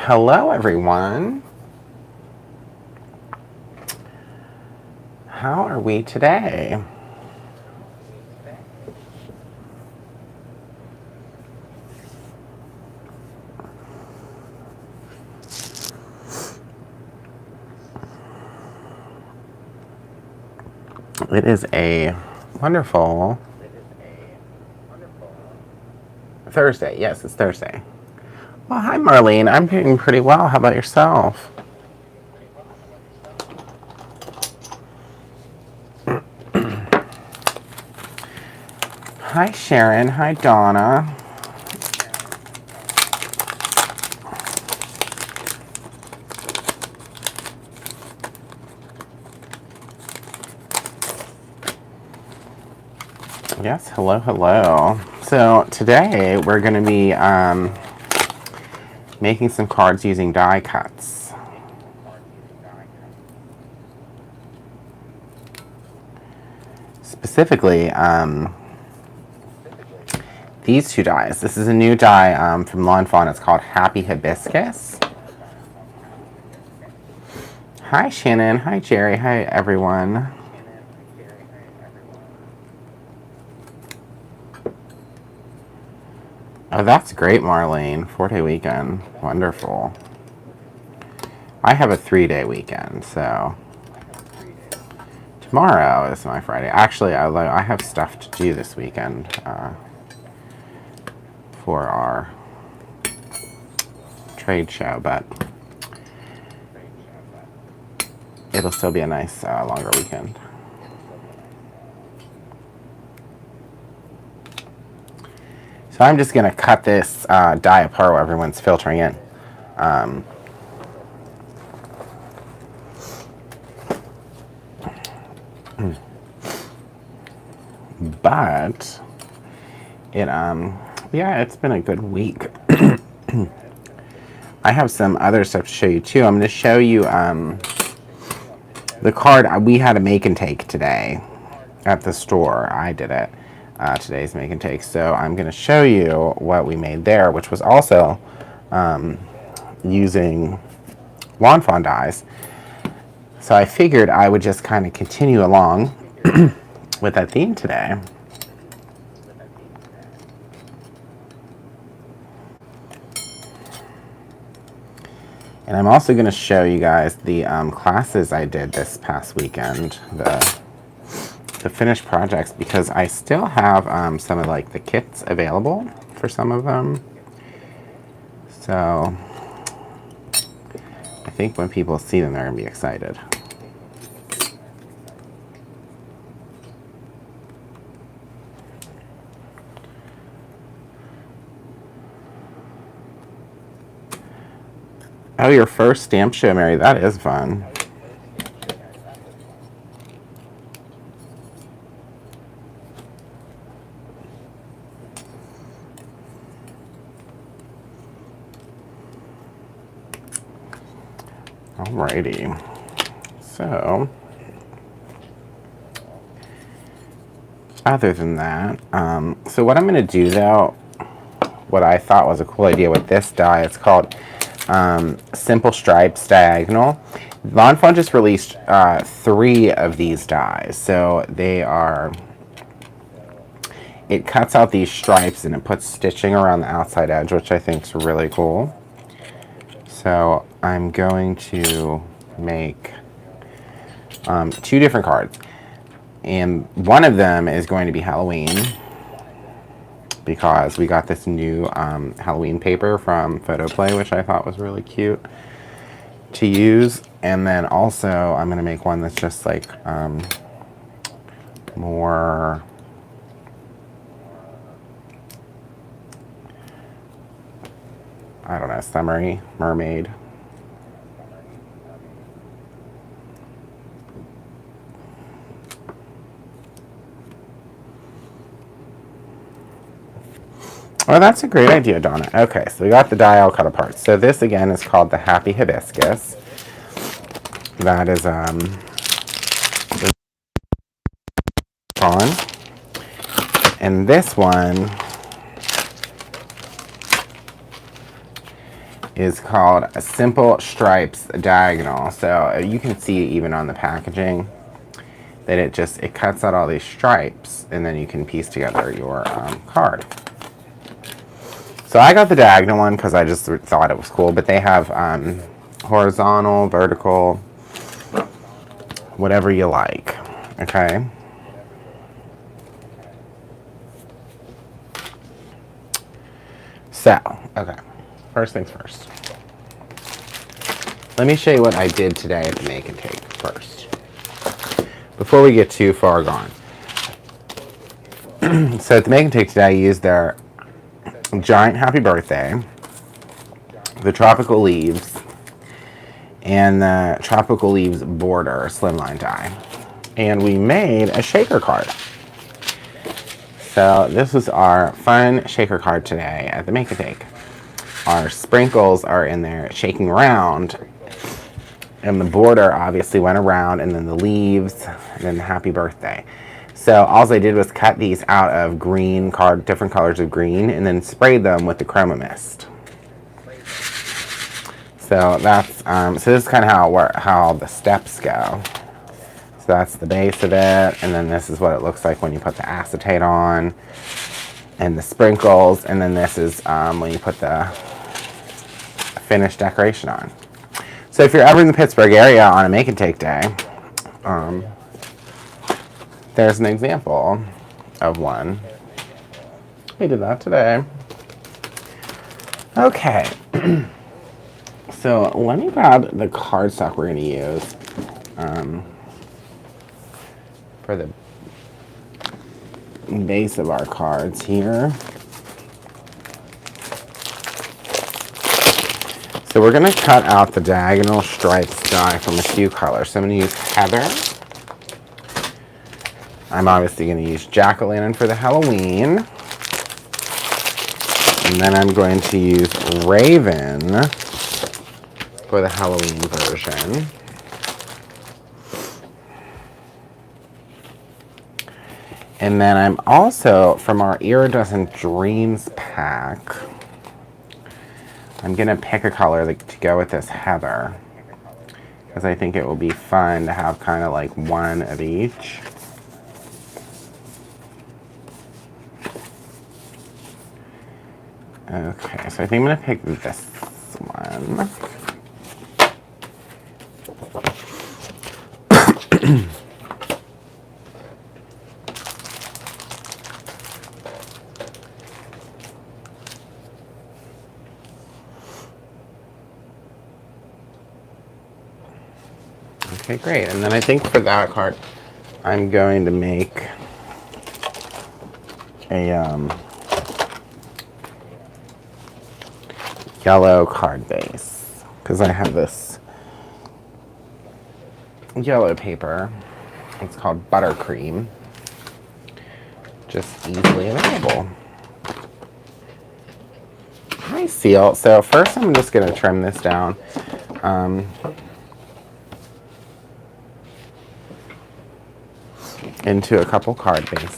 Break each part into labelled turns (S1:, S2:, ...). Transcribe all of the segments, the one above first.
S1: Hello, everyone. How are we today? It is a wonderful Thursday. Yes, it's Thursday. Well, hi, Marlene. I'm doing pretty well. How about yourself? Hi, Sharon. Hi, Donna. Yes, hello, hello. So today we're going to be making some cards using die cuts. Specifically, these two dies. This is a new die from Lawn Fawn. It's called Happy Hibiscus. Hi, Shannon. Hi, Jerry. Hi, everyone. Oh, that's great, Marlene. 4-day weekend. Wonderful. I have a 3-day weekend, so tomorrow is my Friday. Actually, I have stuff to do this weekend for our trade show, but it'll still be a nice longer weekend. So I'm just going to cut this die apart while everyone's filtering in. But yeah, it's been a good week. I have some other stuff to show you too. I'm going to show you the card. We had a make and take today at the store. I did it. Today's make and take. So I'm going to show you what we made there, which was also using Lawn Fawn dies. So I figured I would just kind of continue along with that theme today. And I'm also going to show you guys the classes I did this past weekend, the finished projects, because I still have some of like the kits available for some of them. So I think when people see them, they're going to be excited. Oh, your first stamp show, Mary. That is fun. Alrighty. So, other than that, so what I'm going to do though, what I thought was a cool idea with this die, it's called Simple Stripes Diagonal. Lawn Fawn just released 3 of these dies. So they are, it cuts out these stripes and it puts stitching around the outside edge, which I think is really cool. So I'm going to make 2 different cards. And one of them is going to be Halloween, because we got this new Halloween paper from Photoplay, which I thought was really cute to use. And then also I'm going to make one that's just like more, I don't know, summery, mermaid. Well, that's a great idea, Donna. Okay, so we got the die all cut apart. So this again is called the Happy Hibiscus. That is on. And this one is called a Simple Stripes Diagonal. So you can see even on the packaging that it cuts out all these stripes, and then you can piece together your card. So I got the diagonal one because I just thought it was cool, but they have horizontal, vertical, whatever you like. Okay. So, okay. First things first. Let me show you what I did today at the Make and Take first, before we get too far gone. So at the Make and Take today, I used their giant happy birthday, the tropical leaves, and the tropical leaves border slimline die. And we made a shaker card. So this was our fun shaker card today at the Make and Take. Our sprinkles are in there shaking around, and the border obviously went around, and then the leaves, and then the happy birthday. So all I did was cut these out of green card, different colors of green, and then sprayed them with the chroma mist. So that's so this is kind of how the steps go. So that's the base of it, and then this is what it looks like when you put the acetate on, and the sprinkles, and then this is when you put the finished decoration on. So if you're ever in the Pittsburgh area on a Make and Take day, there's an example of one. We did that today. Okay. So let me grab the cardstock we're going to use for the base of our cards here. So we're going to cut out the diagonal stripes die from a few colors. So I'm going to use Heather. I'm obviously going to use Jack-o'-lantern for the Halloween. And then I'm going to use Raven for the Halloween version. And then I'm also, from our Iridescent Dreams pack, I'm going to pick a color to go with this Heather, because I think it will be fun to have kind of like one of each. Okay, so I think I'm going to pick this one. Okay, great. And then I think for that card, I'm going to make a yellow card base, because I have this yellow paper. It's called Buttercream. Just easily available. Hi, Seal. So first I'm just going to trim this down. Into a couple card bases.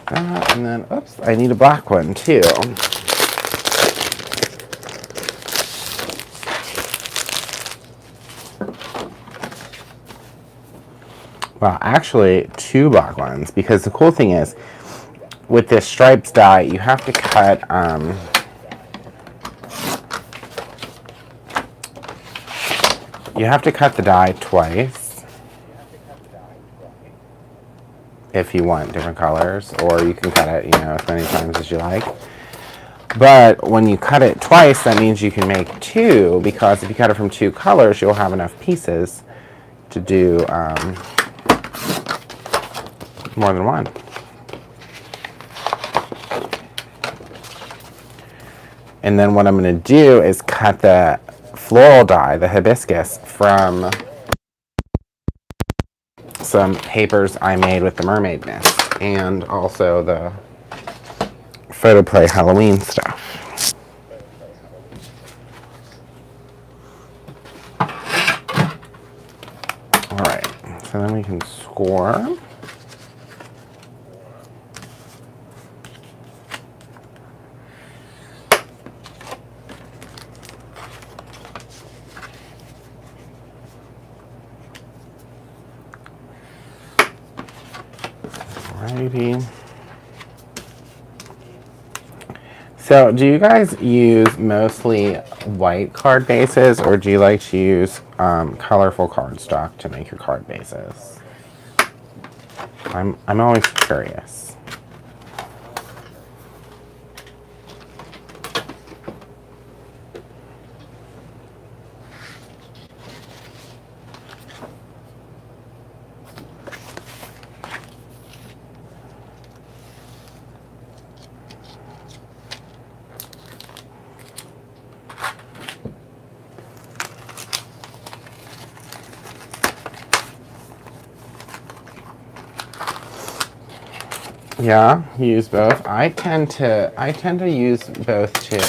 S1: That, and then, oops, I need a black one too. Well, actually, two black ones, because the cool thing is, with this stripes die, you have to cut, the die twice if you want different colors, or you can cut it, as many times as you like. But when you cut it twice, that means you can make two, because if you cut it from two colors, you'll have enough pieces to do more than one. And then what I'm going to do is cut the floral die, the hibiscus, from some papers I made with the mermaid mist. and also the photo play Halloween stuff. Alright, so then we can score. Alrighty. So, do you guys use mostly white card bases, or do you like to use colorful cardstock to make your card bases? I'm always curious. Yeah, you use both. I tend to use both too.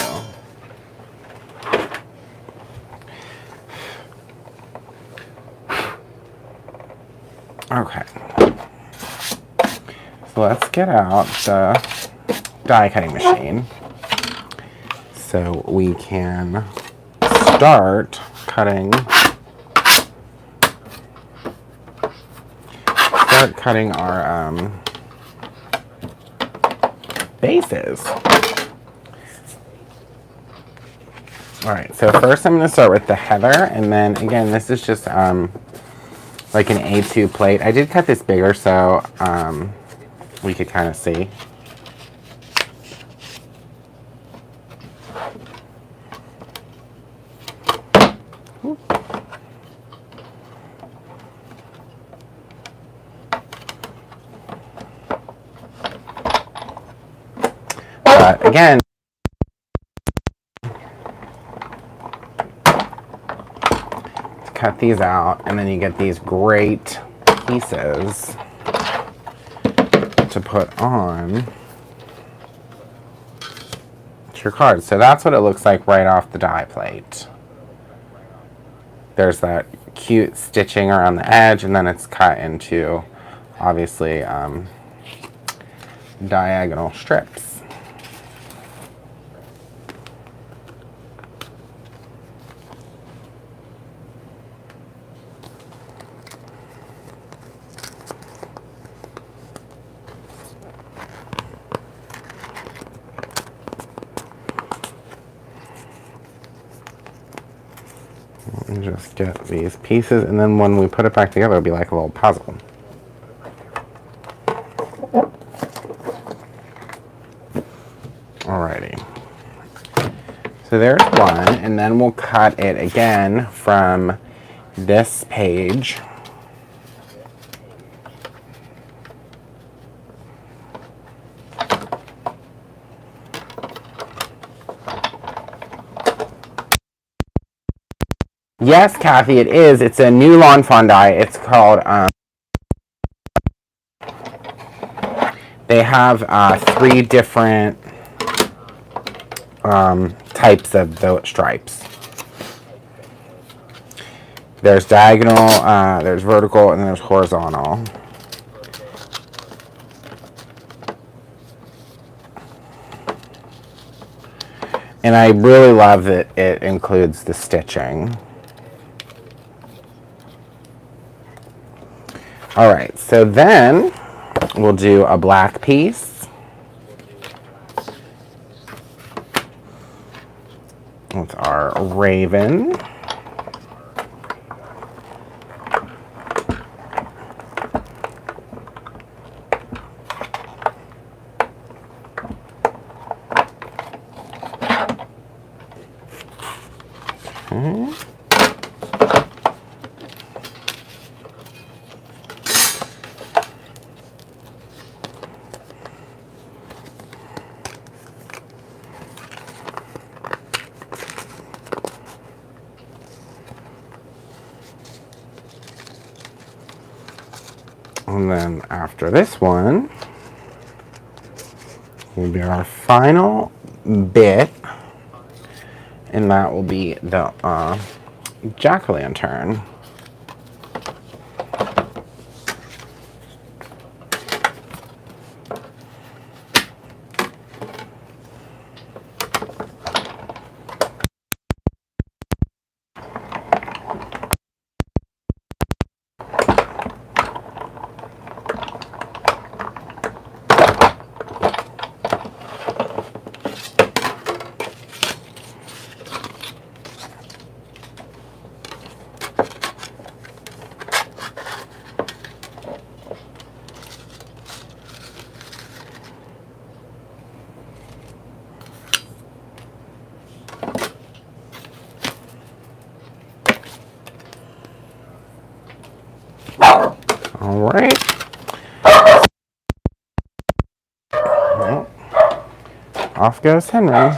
S1: Okay. So let's get out the die cutting machine so we can start cutting our bases. Alright, so first I'm going to start with the heather, and then again, this is just like an A2 plate. I did cut this bigger so we could kind of see. But again, cut these out, and then you get these great pieces to put on your card. So that's what it looks like right off the die plate. There's that cute stitching around the edge, and then it's cut into, obviously, diagonal strips. And just get these pieces, and then when we put it back together, it'll be like a little puzzle. Alrighty. So there's one, and then we'll cut it again from this page. Yes, Kathy, it is. It's a new lawn fawn die. It's called, they have 3 different types of the stripes. There's diagonal, there's vertical, and then there's horizontal. And I really love that it includes the stitching. Alright, so then we'll do a black piece. With our raven. Okay. And then after this one, will be our final bit, and that will be the jack-o'-lantern. All right. Well, off goes Henry.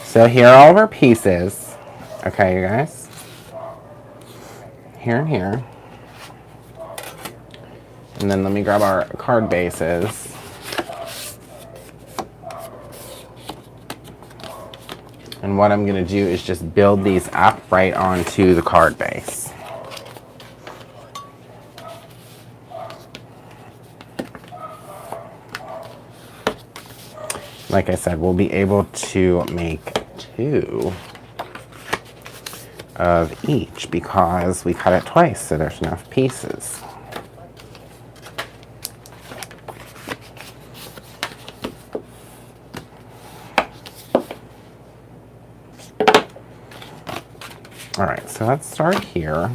S1: So here are all of our pieces. Okay, you guys. Here and here. And then let me grab our card bases. And what I'm going to do is just build these up right onto the card base. Like I said, we'll be able to make 2 of each because we cut it twice, so there's enough pieces. All right, so let's start here.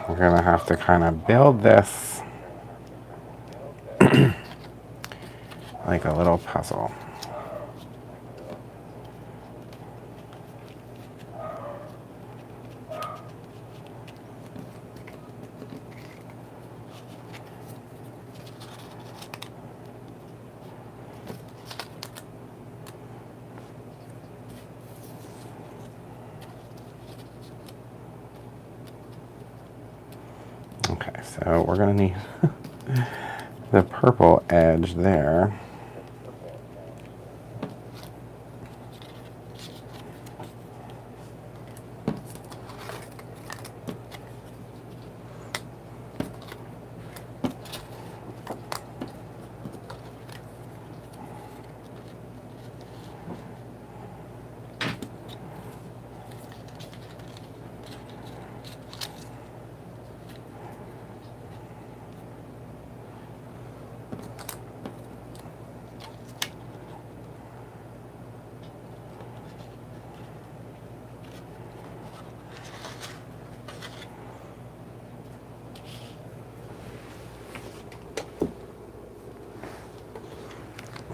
S1: We're gonna have to kind of build this like a little puzzle. Okay, so we're gonna need the purple edge there.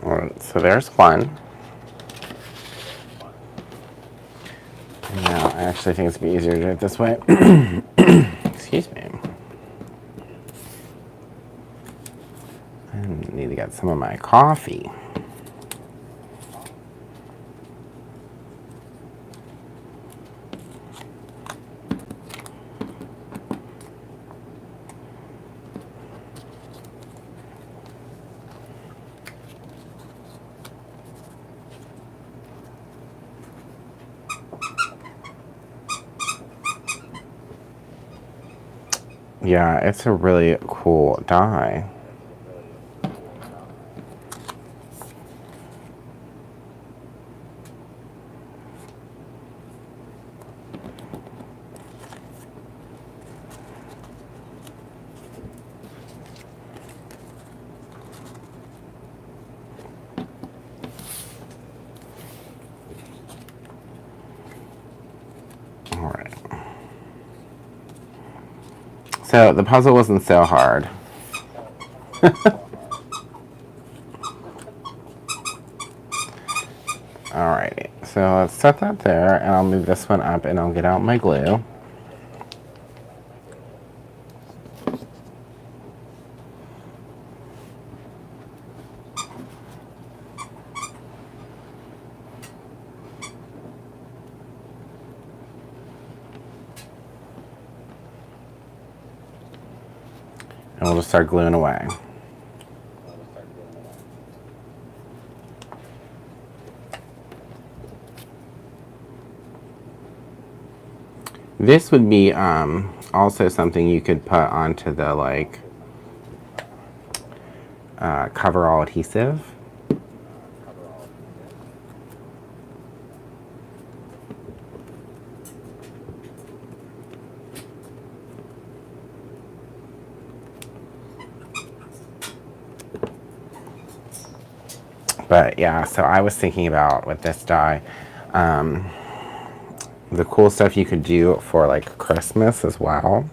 S1: All right, so there's one. And now I actually think it's gonna be easier to do it this way. Excuse me. I need to get some of my coffee. Yeah, it's a really cool die. All right. So the puzzle wasn't so hard. Alrighty, so let's set that there, and I'll move this one up, and I'll get out my glue. And we'll just start gluing away. This would be also something you could put onto the like coverall adhesive. But yeah, so I was thinking about with this die, the cool stuff you could do for like Christmas as well.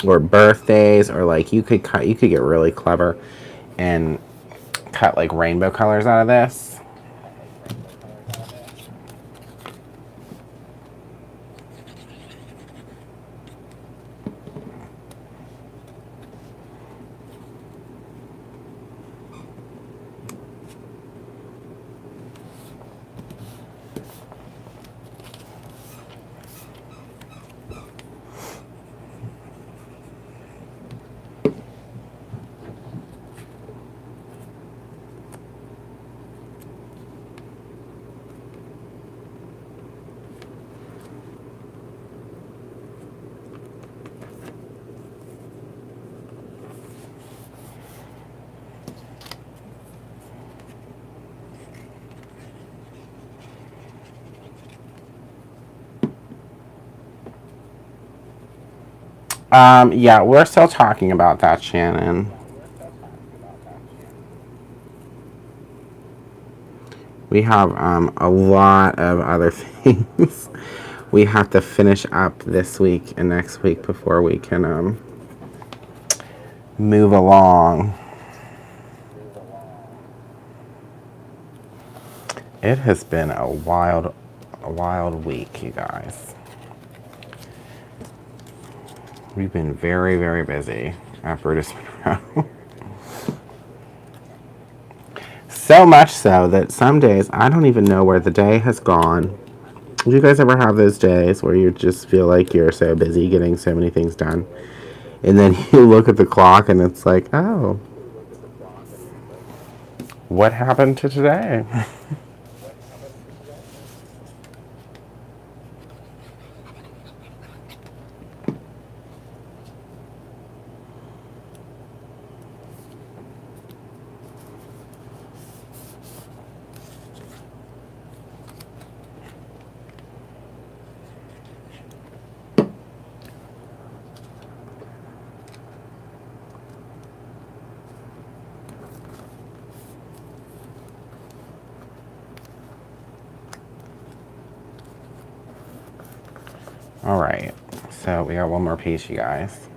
S1: Or birthdays, or like you could get really clever and cut like rainbow colors out of this. Yeah, we're still talking about that, Shannon. We have a lot of other things we have to finish up this week and next week before we can move along. It has been a wild week, you guys. We've been very, very busy at Brutus Monroe. So much so that some days I don't even know where the day has gone. Do you guys ever have those days where you just feel like you're so busy getting so many things done? And then you look at the clock and it's like, oh, what happened to today? All right, so we got one more piece, you guys.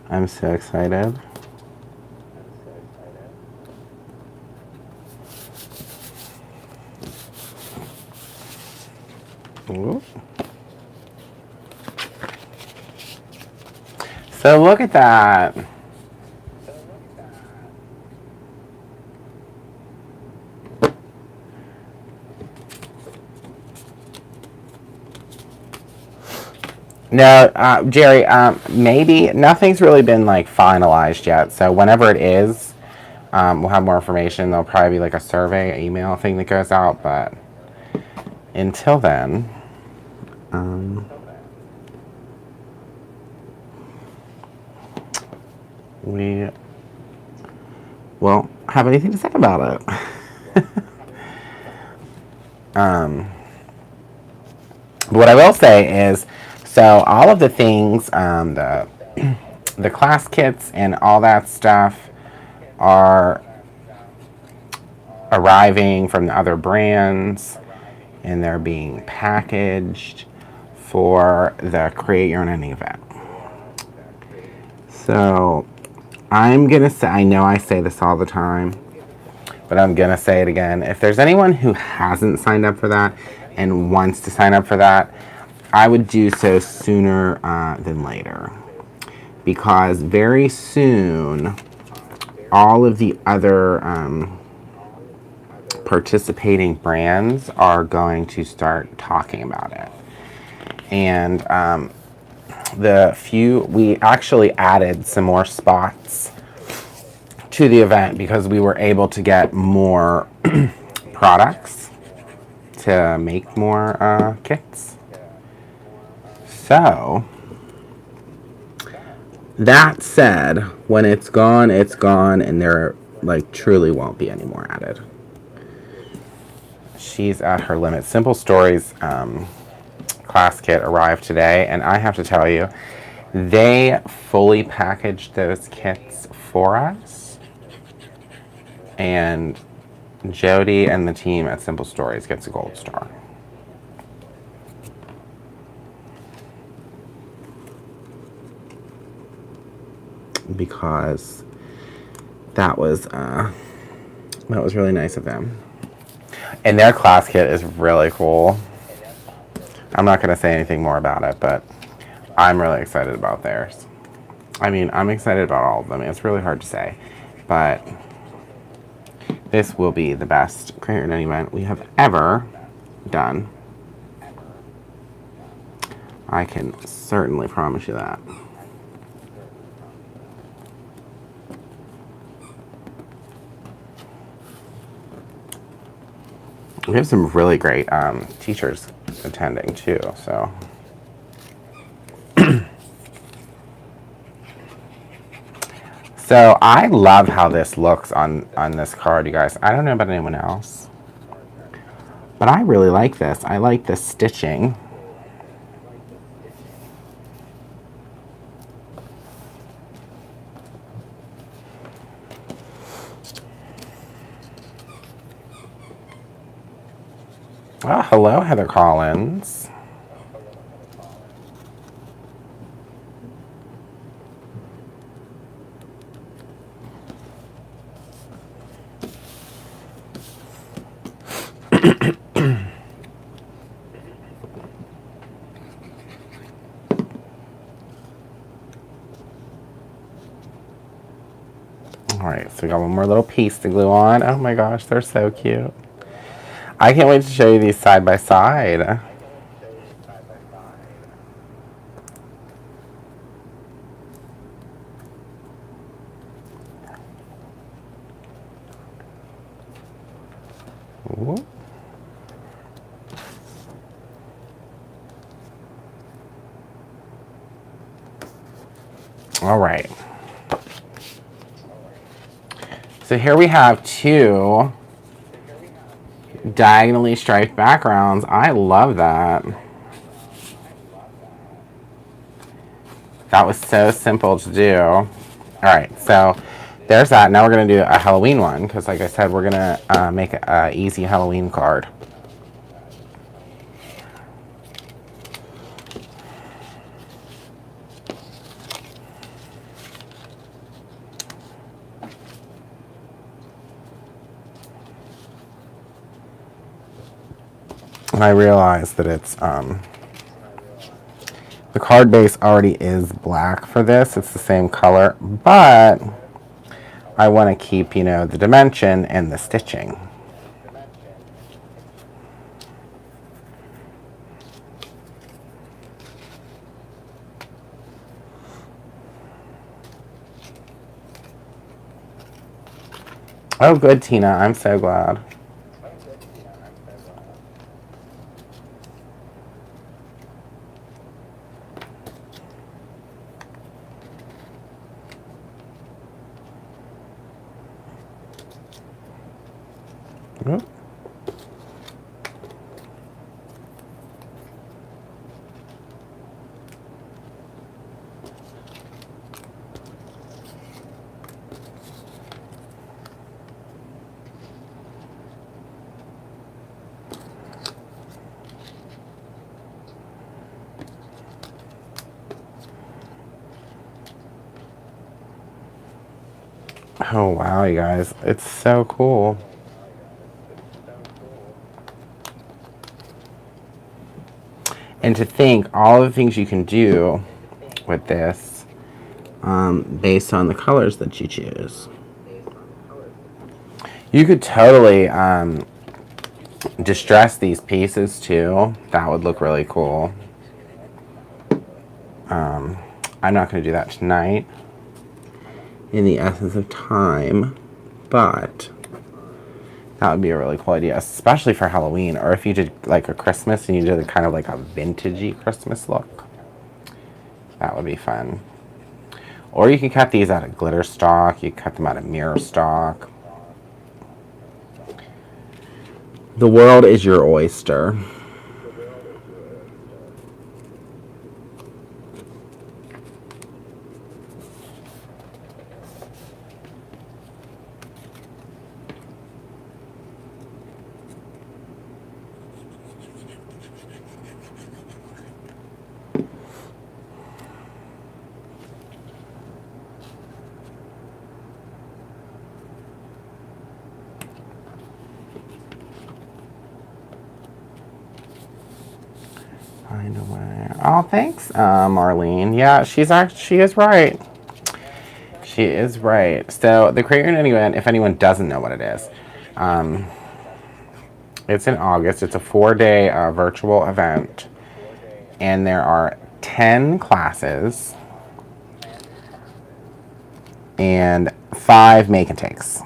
S1: I'm so excited. Ooh. So look at that. No, Jerry, maybe nothing's really been like finalized yet. So whenever it is, we'll have more information. There'll probably be like a survey, email thing that goes out. But until then, we won't have anything to say about it. What I will say is, so all of the things, the class kits and all that stuff are arriving from the other brands, and they're being packaged for the Create Your Own Ending event. So I'm going to say, I know I say this all the time, but I'm going to say it again. If there's anyone who hasn't signed up for that and wants to sign up for that, I would do so sooner than later. Because very soon, all of the other participating brands are going to start talking about it. And we actually added some more spots to the event because we were able to get more products to make more kits. So, that said, when it's gone, and there like truly won't be any more added. She's at her limit. Simple Stories class kit arrived today, and I have to tell you, they fully packaged those kits for us, and Jody and the team at Simple Stories gets a gold star. Because that was really nice of them. And their class kit is really cool. I'm not going to say anything more about it, but I'm really excited about theirs. I mean, I'm excited about all of them. It's really hard to say, but this will be the best Create Your Own event we have ever done. I can certainly promise you that. We have some really great teachers attending too, so. So I love how this looks on this card, you guys. I don't know about anyone else, but I really like this. I like the stitching. Oh, hello, Heather Collins. All right, so we got one more little piece to glue on. Oh my gosh, they're so cute. I can't wait to show you these side by side. Ooh. All right. So here we have two diagonally striped backgrounds. I love that. That was so simple to do. All right, so there's that. Now we're going to do a Halloween one because, like I said, we're going to make an easy Halloween card. And I realize that it's, the card base already is black for this. It's the same color, but I want to keep, you know, the dimension and the stitching. Oh, good, Tina. I'm so glad. Ooh. Oh wow, you guys, it's so cool. And to think all the things you can do with this based on the colors that you choose. You could totally distress these pieces too. That would look really cool. I'm not going to do that tonight in the essence of time, but that would be a really cool idea, especially for Halloween, or if you did like a Christmas and you did kind of like a vintagey Christmas look. That would be fun. Or you can cut these out of glitter stock. You can cut them out of mirror stock. The world is your oyster. Oh, thanks, Marlene. Yeah, she is right. She is right. So the Create Your Knitting event, if anyone doesn't know what it is, it's in August. It's a 4-day virtual event, and there are 10 classes and 5 make and takes.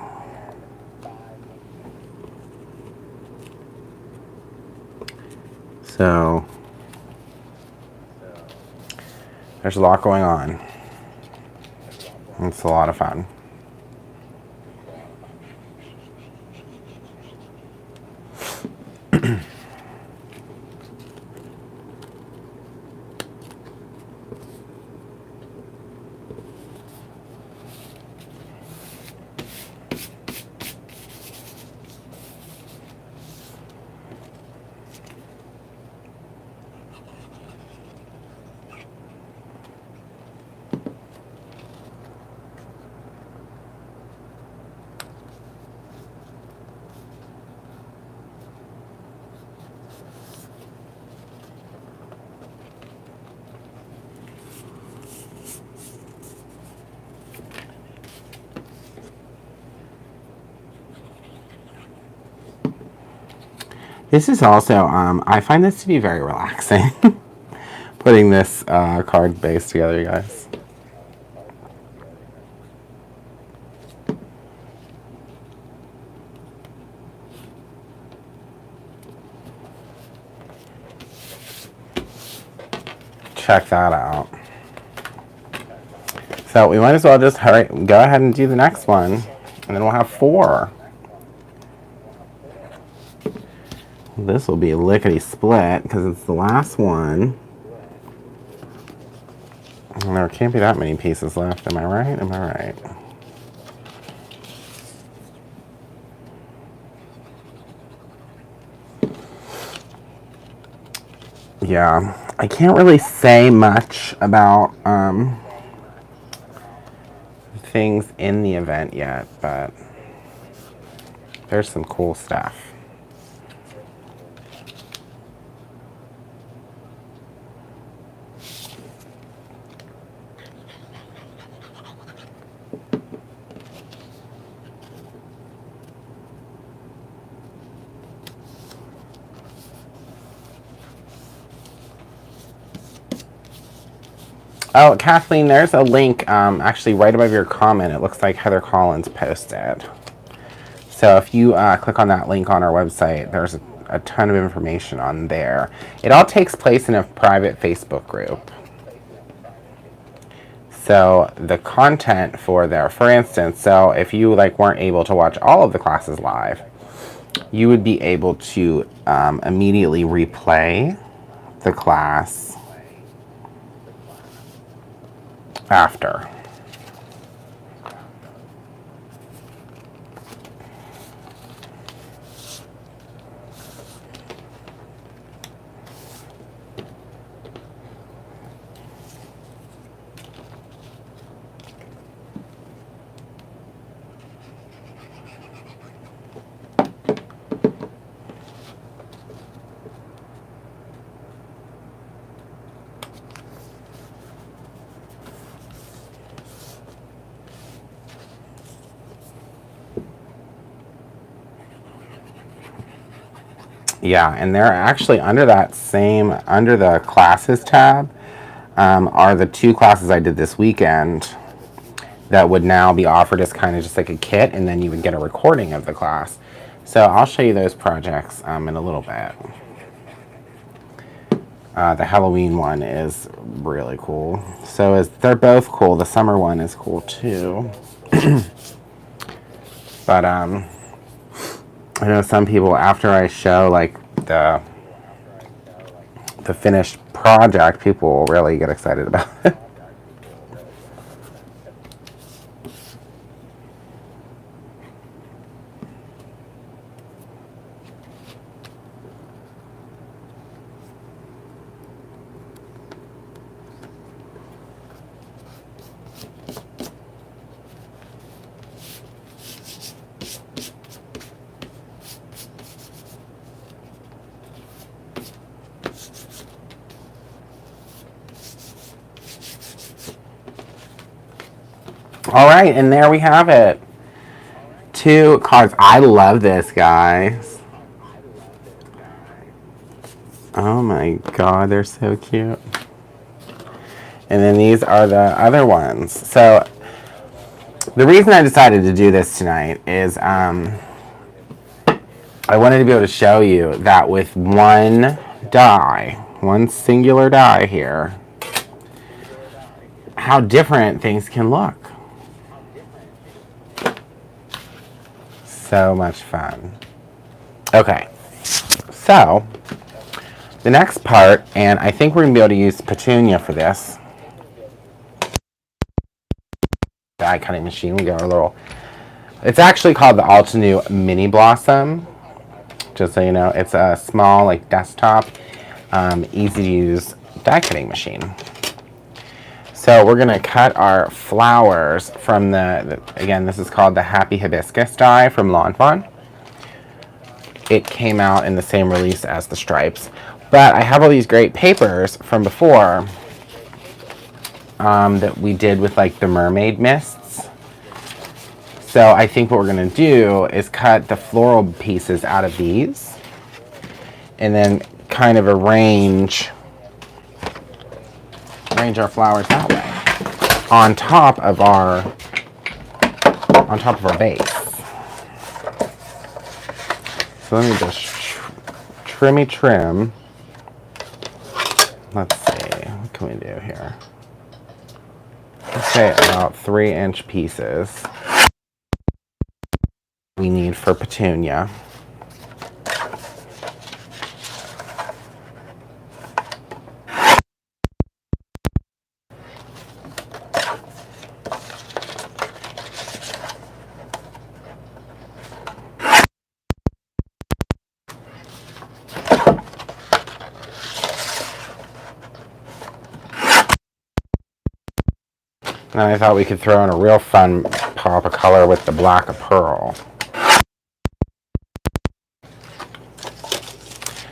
S1: So there's a lot going on. It's a lot of fun. This is also, I find this to be very relaxing. Putting this card base together, you guys. Check that out. So we might as well just hurry, go ahead and do the next one, and then we'll have 4. This will be a lickety split because it's the last one. And there can't be that many pieces left. Am I right? Am I right? Yeah, I can't really say much about things in the event yet, but there's some cool stuff. Oh, Kathleen, there's a link actually right above your comment. It looks like Heather Collins posted. So if you click on that link on our website, there's a ton of information on there. It all takes place in a private Facebook group. So the content for there, for instance, so if you weren't able to watch all of the classes live, you would be able to immediately replay the class after. Yeah, and they're actually under under the classes tab, are the 2 classes I did this weekend that would now be offered as kind of just like a kit, and then you would get a recording of the class. So I'll show you those projects in a little bit. The Halloween one is really cool. They're both cool. The summer one is cool too. But I know some people, after I show like the finished project, people will really get excited about it. All right, and there we have it. 2 cards. I love this, guys. Oh my god, they're so cute. And then these are the other ones. So the reason I decided to do this tonight is I wanted to be able to show you that with one singular die here, how different things can look. So much fun. Okay, so the next part, and I think we're going to be able to use Petunia for this. Die cutting machine. We got our little. It's actually called the Altenew Mini Blossom. Just so you know, it's a small, like desktop, easy to use die cutting machine. So we're going to cut our flowers from again, this is called the Happy Hibiscus die from Lawn Fawn. It came out in the same release as the stripes. But I have all these great papers from before that we did with like the mermaid mists. So I think what we're going to do is cut the floral pieces out of these and then kind of arrange our flowers that way on top of our base. So let me just trim. Let's see, what can we do here? Let's say about 3-inch pieces we need for Petunia. And I thought we could throw in a real fun pop of color with the black of pearl.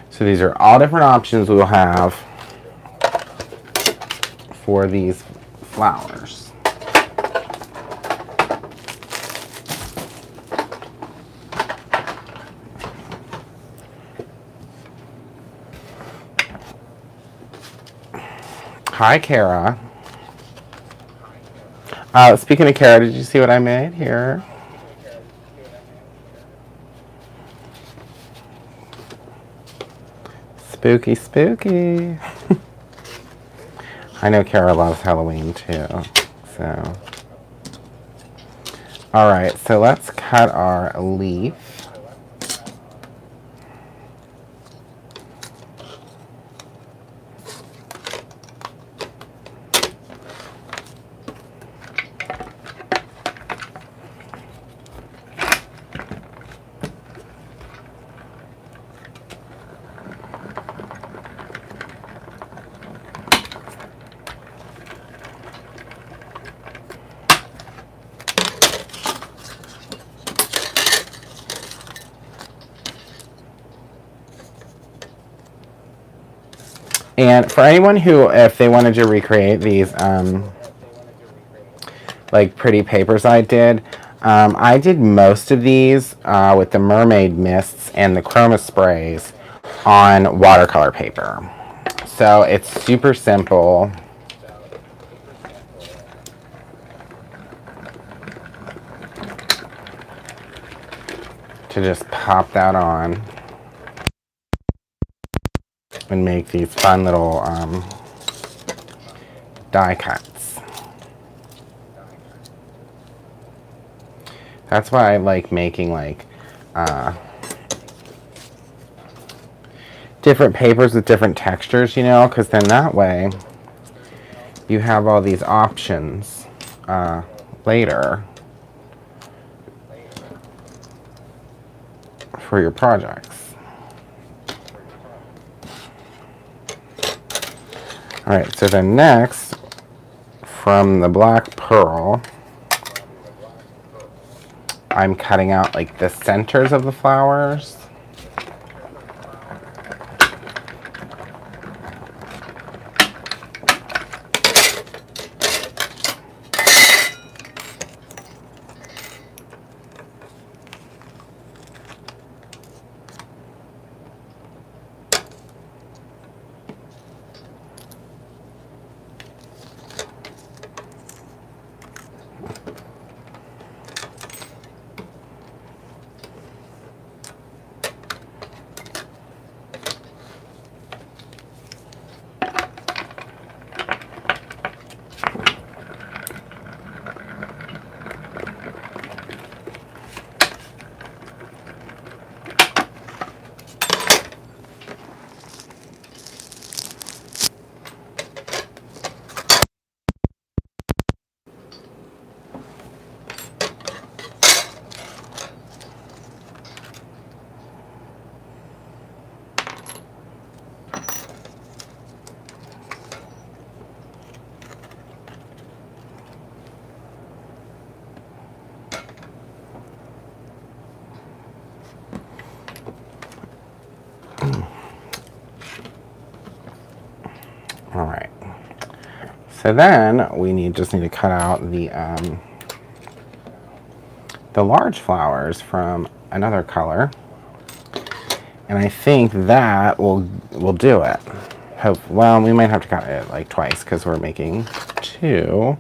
S1: So these are all different options we will have for these flowers. Hi, Kara. Speaking of Kara, did you see what I made here? Spooky, spooky. I know Kara loves Halloween too, so. All right, so let's cut our leaf. And for anyone who, if they wanted to recreate these like pretty papers I did most of these with the mermaid mists and the chroma sprays on watercolor paper. So it's super simple. To just pop that on and make these fun little die cuts. That's why I like making like different papers with different textures, you know, because then that way you have all these options later for your projects. Alright, so then next, from the black pearl, I'm cutting out like the centers of the flowers. Alright, so then we just need to cut out the large flowers from another color, and I think that will do it. Well, we might have to cut it like twice because we're making two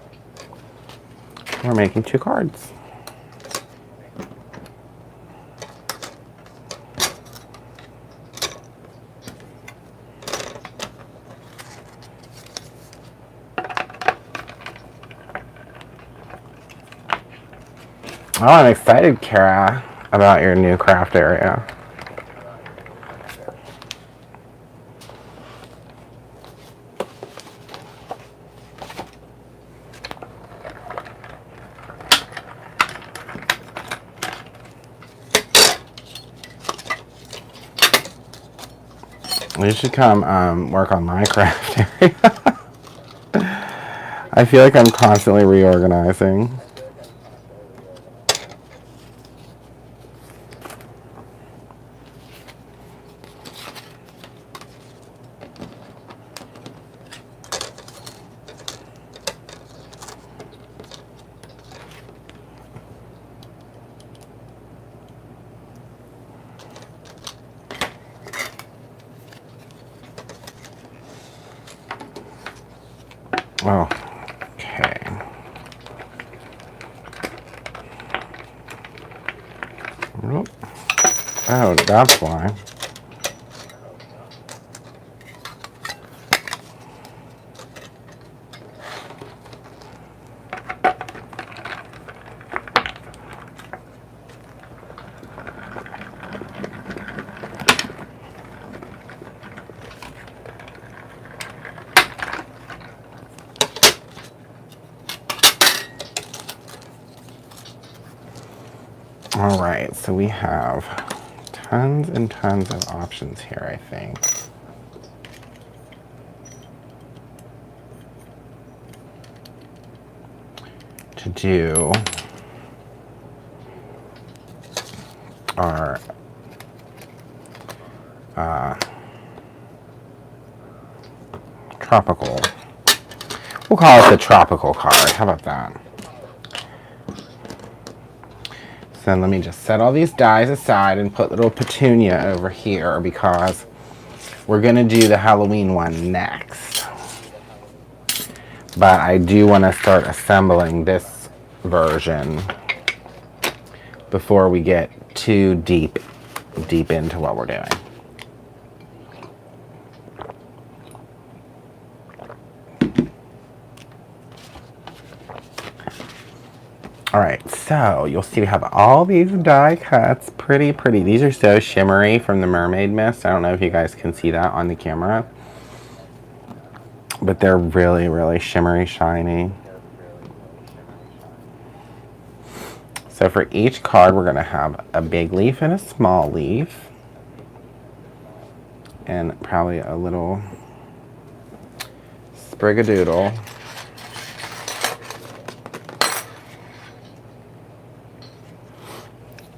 S1: cards. Oh, I'm excited, Kara, about your new craft area. You should come work on my craft area. I feel like I'm constantly reorganizing. Oh, okay. Oh, that's why. All right, so we have tons and tons of options here, I think. To do our tropical. We'll call it the tropical card. How about that? So then let me just set all these dies aside and put little petunia over here because We're going to do the Halloween one next. But I do want to start assembling this version before we get too deep into what we're doing. All right, so you'll see we have all these die cuts. Pretty. These are so shimmery from the mermaid mist. I don't know if you guys can see that on the camera, but they're really shimmery, shiny. So for each card, we're gonna have a big leaf and a small leaf, and probably a little sprigadoodle.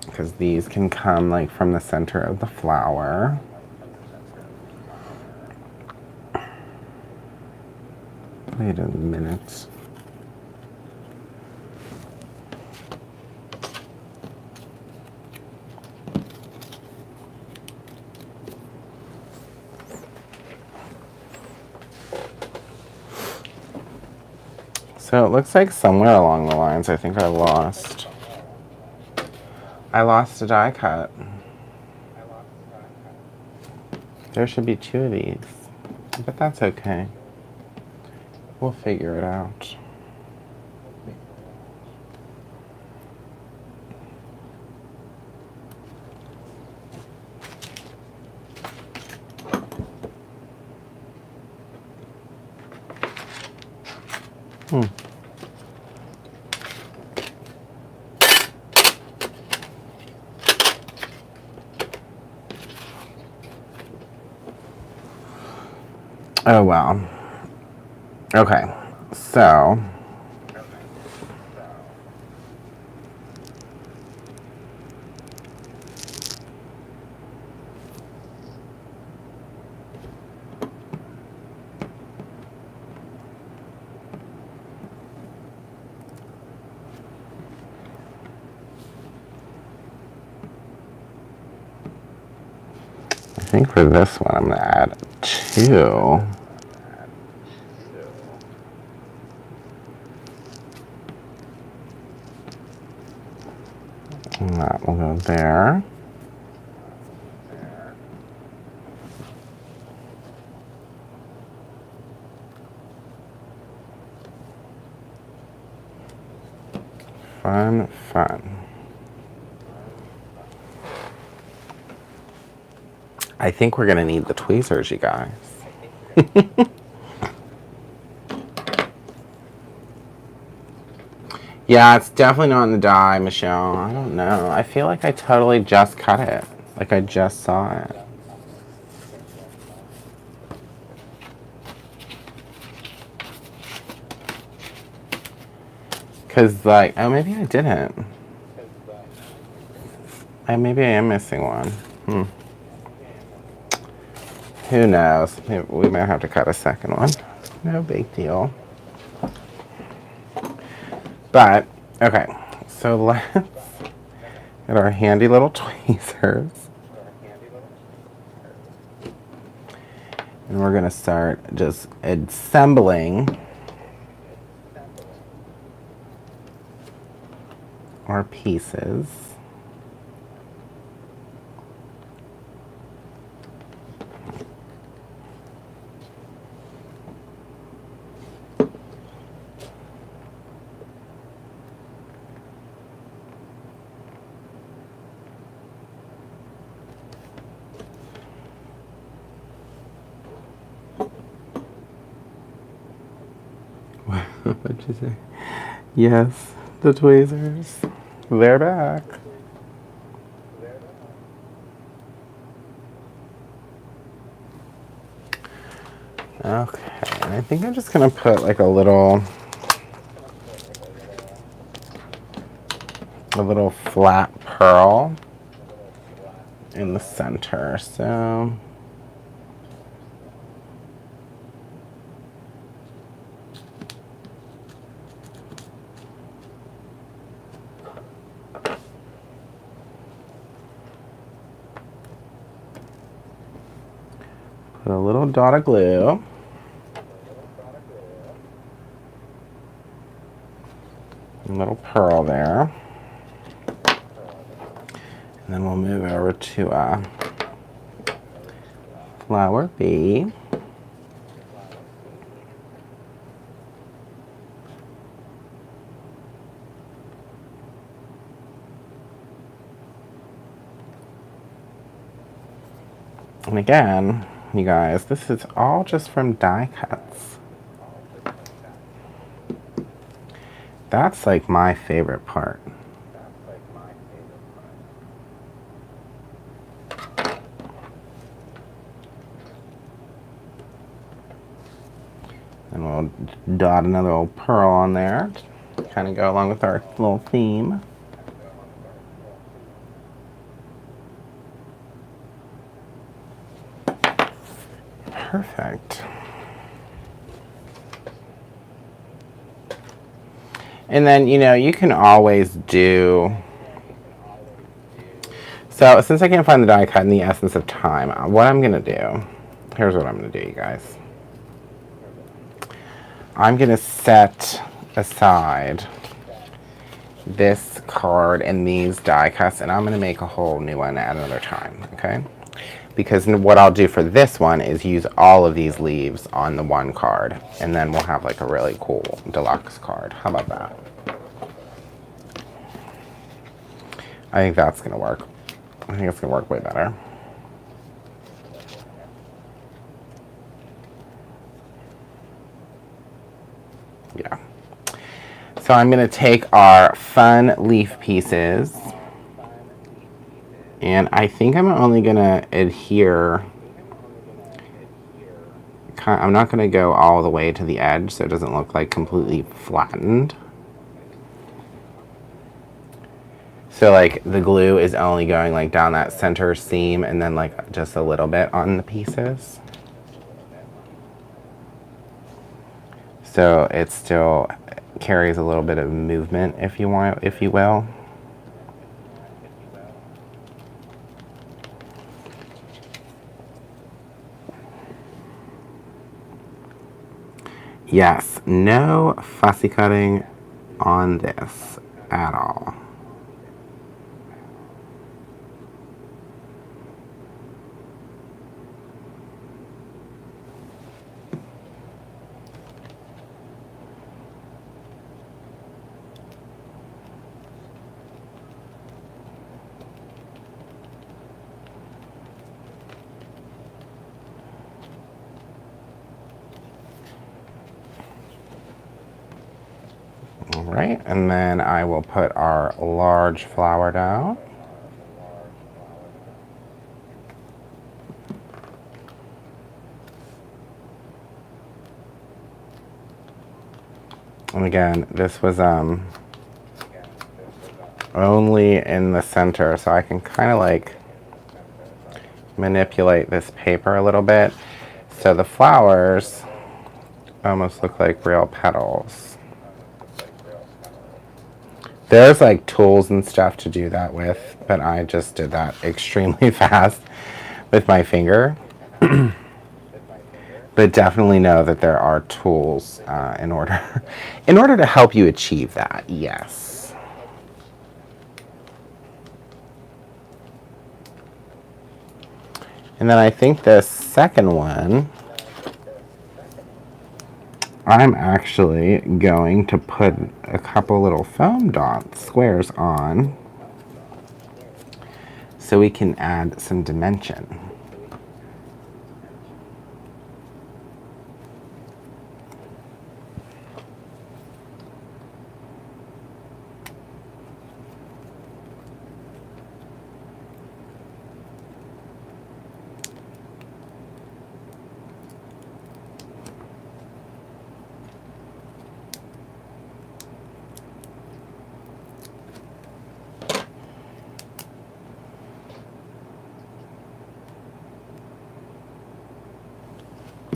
S1: Because these can come like from the center of the flower. Wait a minute. So it looks like somewhere along the lines, I think I lost a die cut. There should be 2 of these, but that's okay. We'll figure it out. Oh well. Okay, so I think for this one I'm gonna add 2. And that will go there. Fun. I think we're gonna need the tweezers, you guys. Yeah, it's definitely not in the die, Michelle. I don't know. I feel like I totally just cut it. Like I just saw it. Cause like, oh, maybe I didn't. Maybe I am missing one. Who knows? We might have to cut a second one. No big deal. But, okay. So let's get our handy little tweezers. And we're gonna start just assembling our pieces. What'd you say? Yes, the tweezers. They're back. Okay, and I think I'm just gonna put like a little flat pearl in the center. So Put a little dot of glue. A little pearl there. And then we'll move over to a flower B. And again, you guys, this is all just from die cuts. That's like my favorite part. And we'll dot another little pearl on there to kind of go along with our little theme. Perfect. And then, you know, you can always do... So, since I can't find the die cut in the essence of time, what I'm going to do... Here's what I'm going to do, you guys. I'm going to set aside this card and these die cuts, and I'm going to make a whole new one at another time, okay? Because what I'll do for this one is use all of these leaves on the one card, and then we'll have like a really cool deluxe card. How about that? I think that's going to work. I think it's going to work way better. Yeah. So I'm going to take our fun leaf pieces, and I think I'm only going to adhere. I'm not going to go all the way to the edge so it doesn't look like completely flattened. So like the glue is only going like down that center seam and then like just a little bit on the pieces. So it still carries a little bit of movement, if you want, if you will. Yes, no fussy cutting on this at all. Alright, and then I will put our large flower down. And again, this was only in the center, so I can kind of like manipulate this paper a little bit. So the flowers almost look like real petals. There's like tools and stuff to do that with, but I just did that extremely fast with my finger. But definitely know that there are tools in order to help you achieve that. Yes. And then I think the second one, I'm actually going to put a couple little foam dot squares on so we can add some dimension.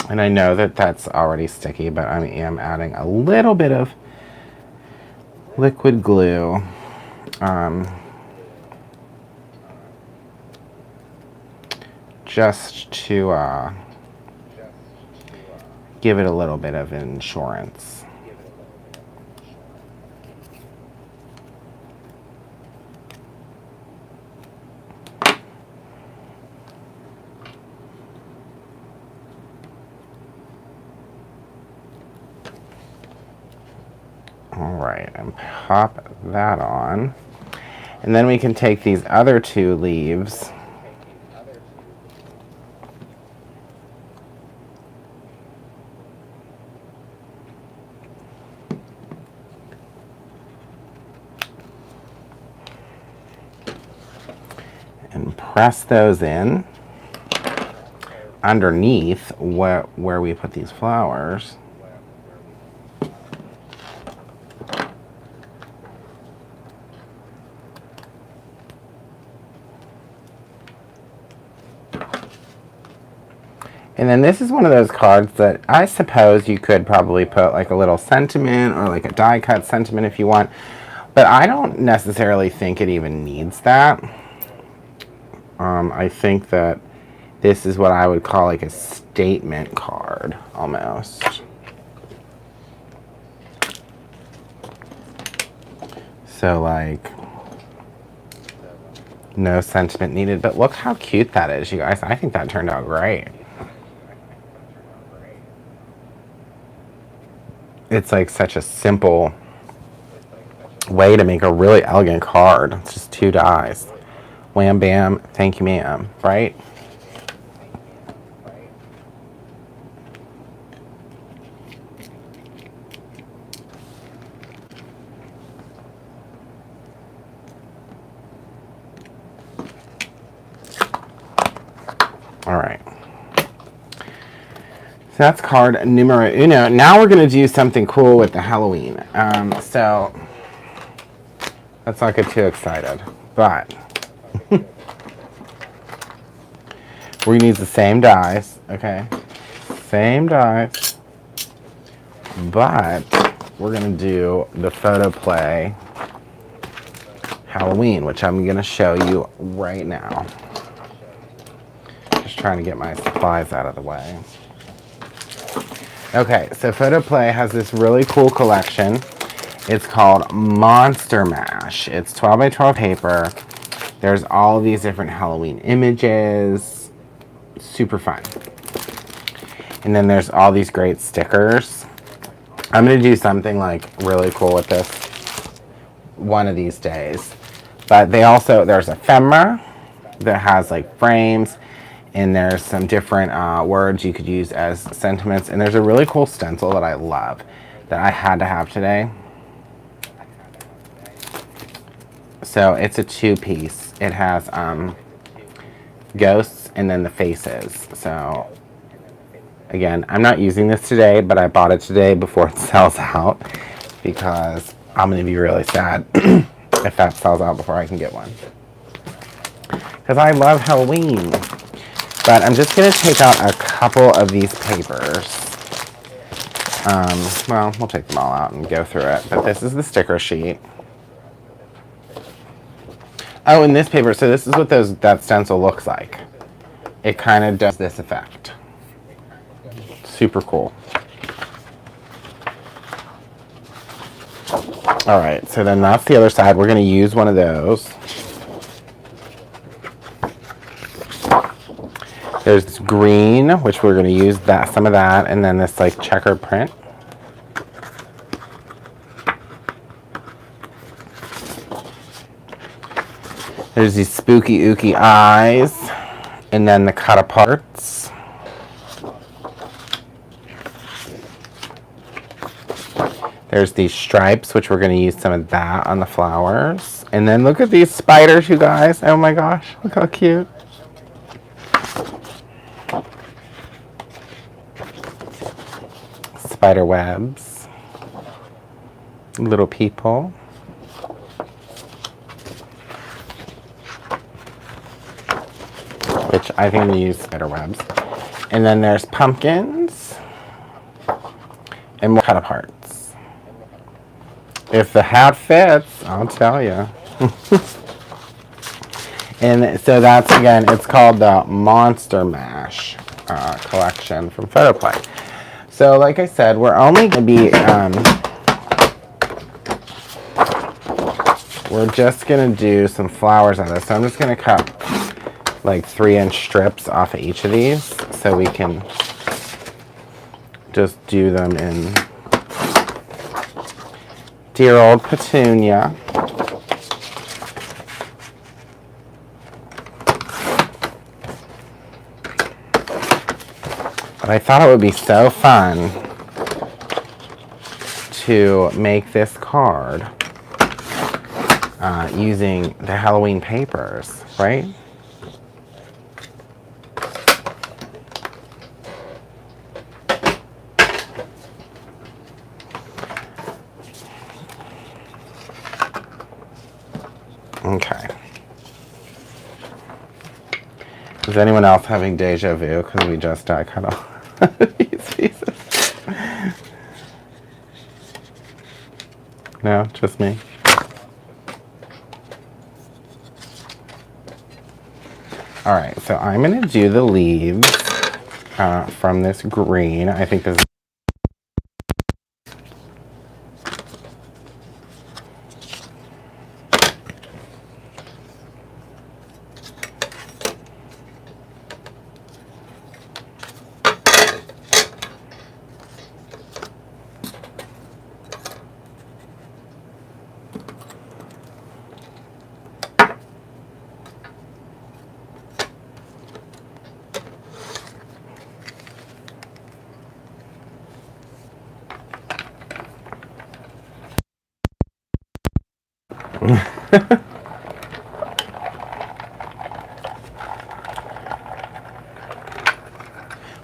S1: And I know that that's already sticky, but I am adding a little bit of liquid glue. Just to give it a little bit of insurance. All right, and pop that on. And then we can take these other two leaves and press those in underneath where we put these flowers. And then this is one of those cards that I suppose you could probably put like a little sentiment or like a die cut sentiment if you want. But I don't necessarily think it even needs that. I think that this is what I would call like a statement card almost. So like no sentiment needed. But look how cute that is, you guys. I think that turned out great. It's like such a simple way to make a really elegant card. It's just 2 dies. Wham bam, thank you ma'am, right? All right. That's card numero uno. Now we're going to do something cool with the Halloween. So let's not get too excited. But we're going to use the same dies. Okay. Same dies. But we're going to do the photo play Halloween, which I'm going to show you right now. Just trying to get my supplies out of the way. Okay, so Photo Play has this really cool collection. It's called Monster Mash. It's 12 by 12 paper. There's all of these different Halloween images. Super fun. And then there's all these great stickers. I'm going to do something like really cool with this one of these days. But there's ephemera that has like frames. And there's some different words you could use as sentiments. And there's a really cool stencil that I love that I had to have today. So it's a 2-piece. It has ghosts and then the faces. So again, I'm not using this today, but I bought it today before it sells out because I'm going to be really sad if that sells out before I can get one. Because I love Halloween. But I'm just going to take out a couple of these papers. Well, we'll take them all out and go through it. But this is the sticker sheet. Oh, and this paper. So this is what that stencil looks like. It kind of does this effect. Super cool. All right, so then that's the other side. We're going to use one of those. There's this green, which we're going to use some of that, and then this like checker print. There's these spooky ooky eyes, and then the cut aparts. There's these stripes, which we're going to use some of that on the flowers. And then look at these spiders, you guys. Oh my gosh, look how cute. Spider webs, little people, which I think I'm going to use spider webs. And then there's pumpkins and more cut aparts. If the hat fits, I'll tell you. And so that's, again, it's called the Monster Mash collection from Photo Play. So like I said, we're only going to be, we're just going to do some flowers on this. So I'm just going to cut like 3-inch strips off of each of these so we can just do them in dear old petunia. But I thought it would be so fun to make this card using the Halloween papers, right? Okay. Is anyone else having deja vu because we just cut off these pieces? No, just me. All right, so I'm gonna do the leaves from this green. I think this is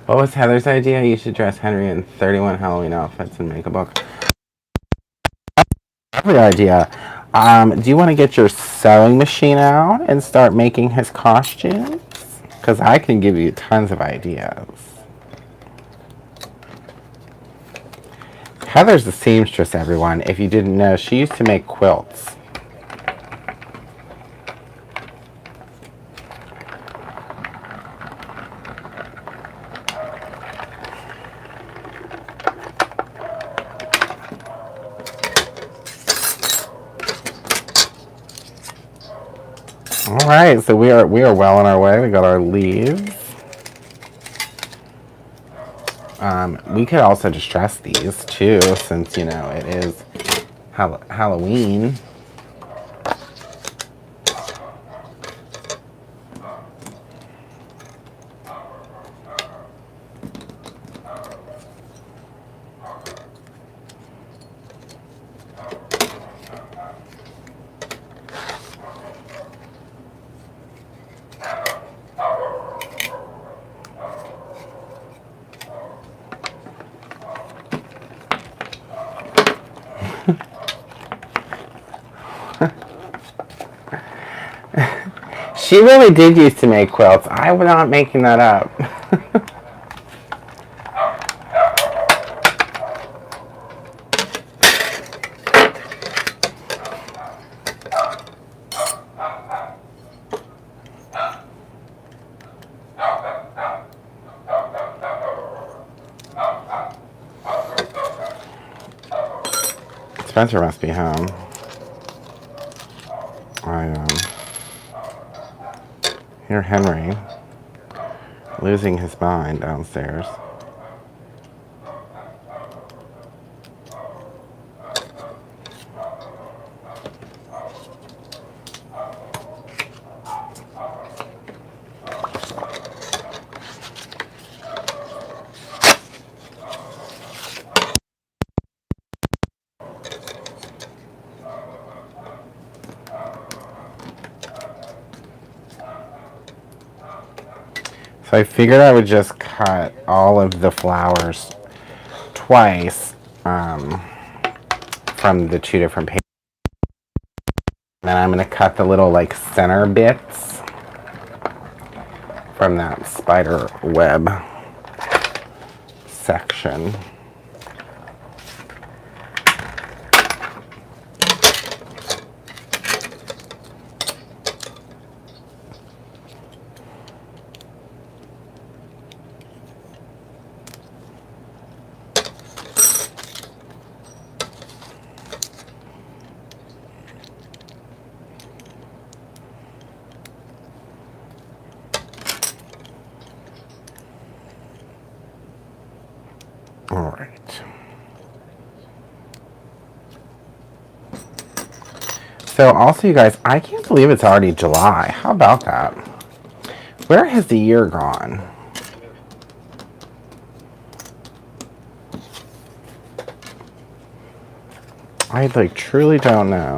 S1: what was Heather's idea? You should dress Henry in 31 Halloween outfits and make a book. Lovely idea. Do you want to get your sewing machine out and start making his costumes? Because I can give you tons of ideas. Heather's a seamstress, everyone. If you didn't know, she used to make quilts. All right, so we are well on our way. We got our leaves. We could also distress these too, since you know it is Halloween. She really did used to make quilts. I was not making that up. Spencer must be home. I hear Henry losing his mind downstairs. So I figured I would just cut all of the flowers twice from the 2 different pages. Then I'm going to cut the little like center bits from that spider web section. All right. So also, you guys, I can't believe it's already July. How about that? Where has the year gone? I like truly don't know.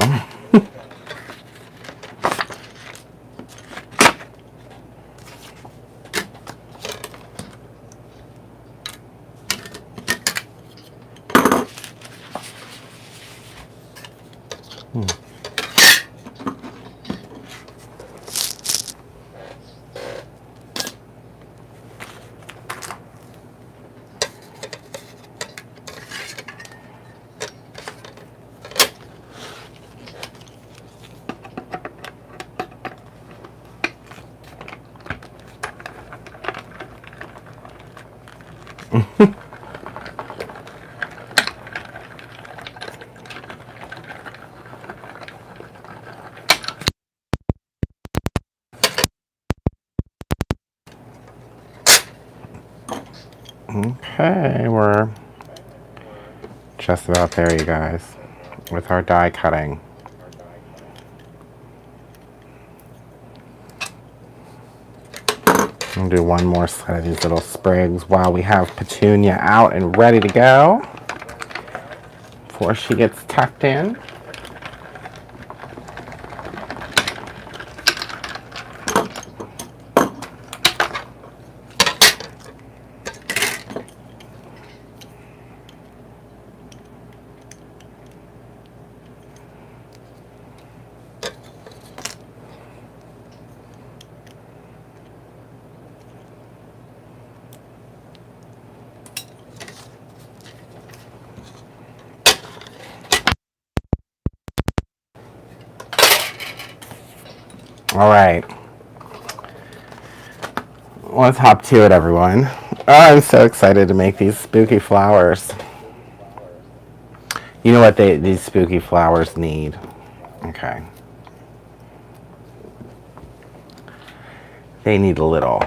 S1: Okay, we're just about there, you guys, with our die cutting. I'll do one more set of these little sprigs while we have Petunia out and ready to go before she gets tucked in. All right, let's hop to it, everyone. Oh, I'm so excited to make these spooky flowers. You know what these spooky flowers need? Okay. They need a little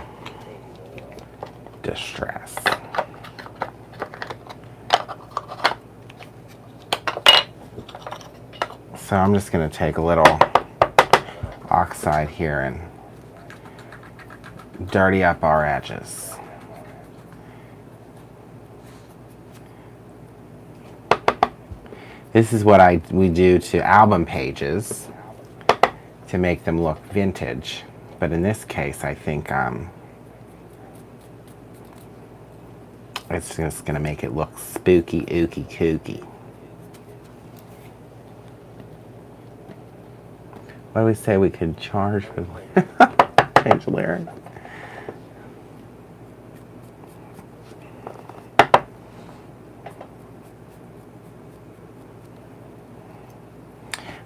S1: distress. So I'm just going to take a little oxide here and dirty up our edges. This is what we do to album pages to make them look vintage. But in this case, I think it's just going to make it look spooky, ooky, kooky. What do we say we could charge for page lyrics?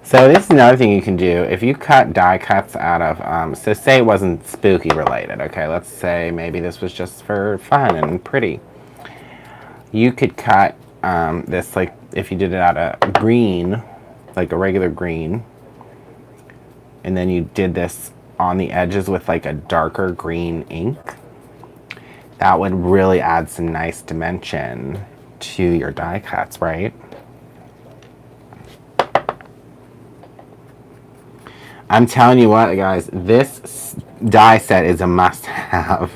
S1: So this is another thing you can do. If you cut die cuts out of, so say it wasn't spooky related, okay? Let's say maybe this was just for fun and pretty. You could cut this, like if you did it out of green, like a regular green, and then you did this on the edges with like a darker green ink, that would really add some nice dimension to your die cuts, right? I'm telling you what, guys, this die set is a must-have.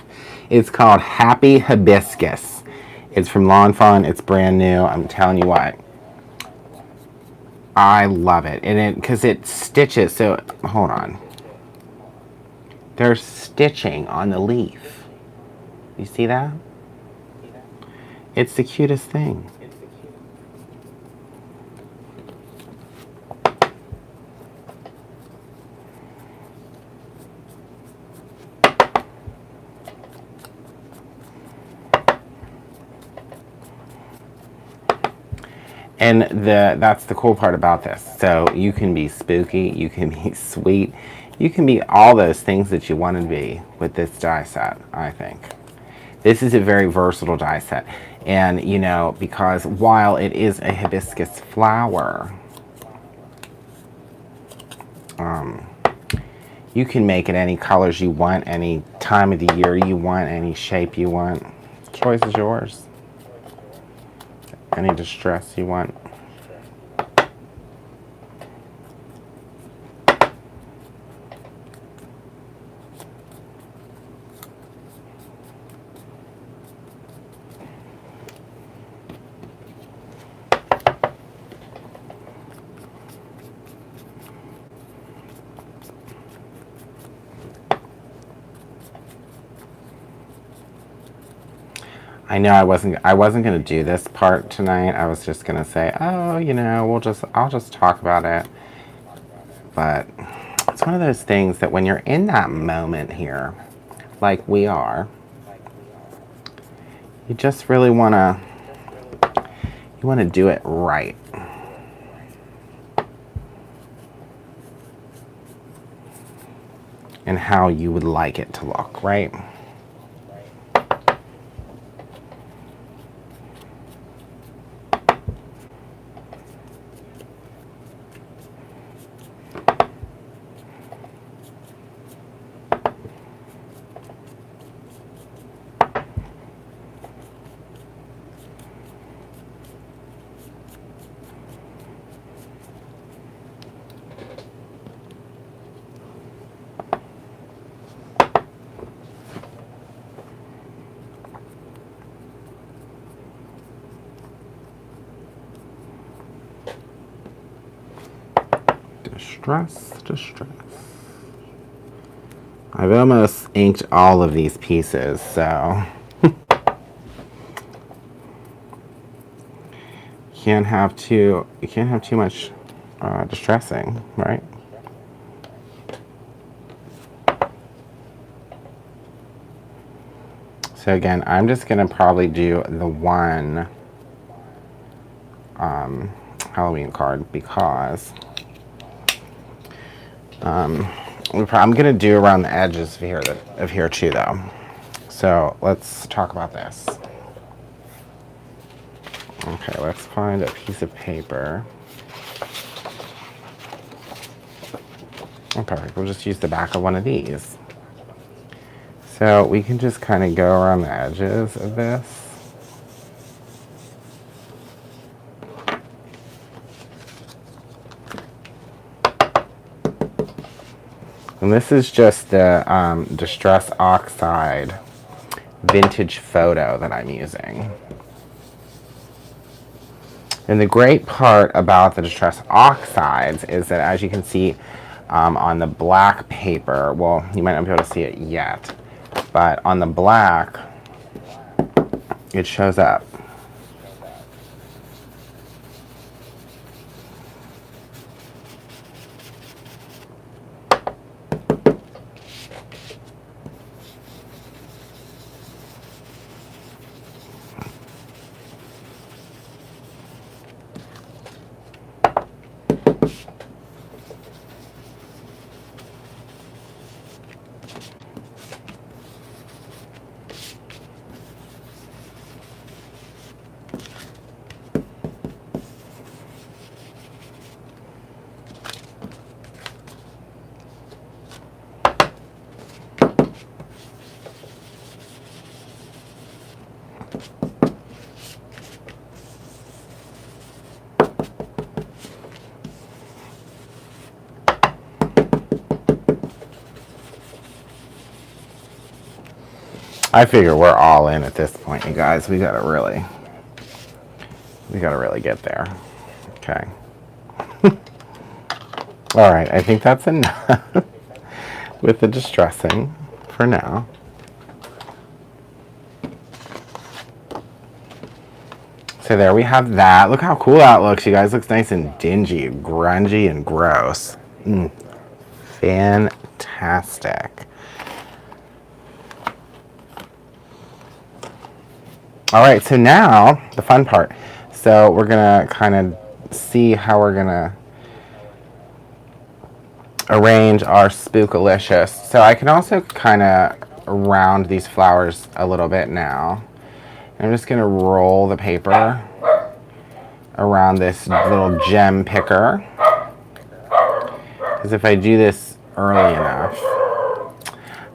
S1: It's called Happy Hibiscus. It's from Lawn Fawn. It's brand new. I'm telling you what. I love it. And because it stitches. So, hold on. There's stitching on the leaf. You see that? It's the cutest thing. And that's the cool part about this. So you can be spooky, you can be sweet, you can be all those things that you want to be with this die set, I think. This is a very versatile die set. And, you know, because while it is a hibiscus flower, you can make it any colors you want, any time of the year you want, any shape you want. Choice is yours. any distress you want. I know I wasn't gonna do this part tonight. I was just gonna say, oh, you know, I'll just talk about it. But it's one of those things that when you're in that moment here, like we are, you just really wanna do it right. And how you would like it to look, right? Distress. I've almost inked all of these pieces, so you can't have too much distressing, right? So again, I'm just gonna probably do the one Halloween card because I'm gonna do around the edges of here too, though. So let's talk about this. Okay, let's find a piece of paper. Okay, we'll just use the back of one of these. So we can just kind of go around the edges of this. And this is just the Distress Oxide vintage photo that I'm using. And the great part about the Distress Oxides is that, as you can see on the black paper, well, you might not be able to see it yet, but on the black, it shows up. I figure we're all in at this point, you guys. We gotta really get there. Okay. All right, I think that's enough with the distressing for now. So there we have that. Look how cool that looks, you guys. Looks nice and dingy, grungy, and gross. Fantastic. All right, so now the fun part. So we're gonna kind of see how we're gonna arrange our Spookalicious. So I can also kind of round these flowers a little bit now. I'm just gonna roll the paper around this little gem picker, because if I do this early enough.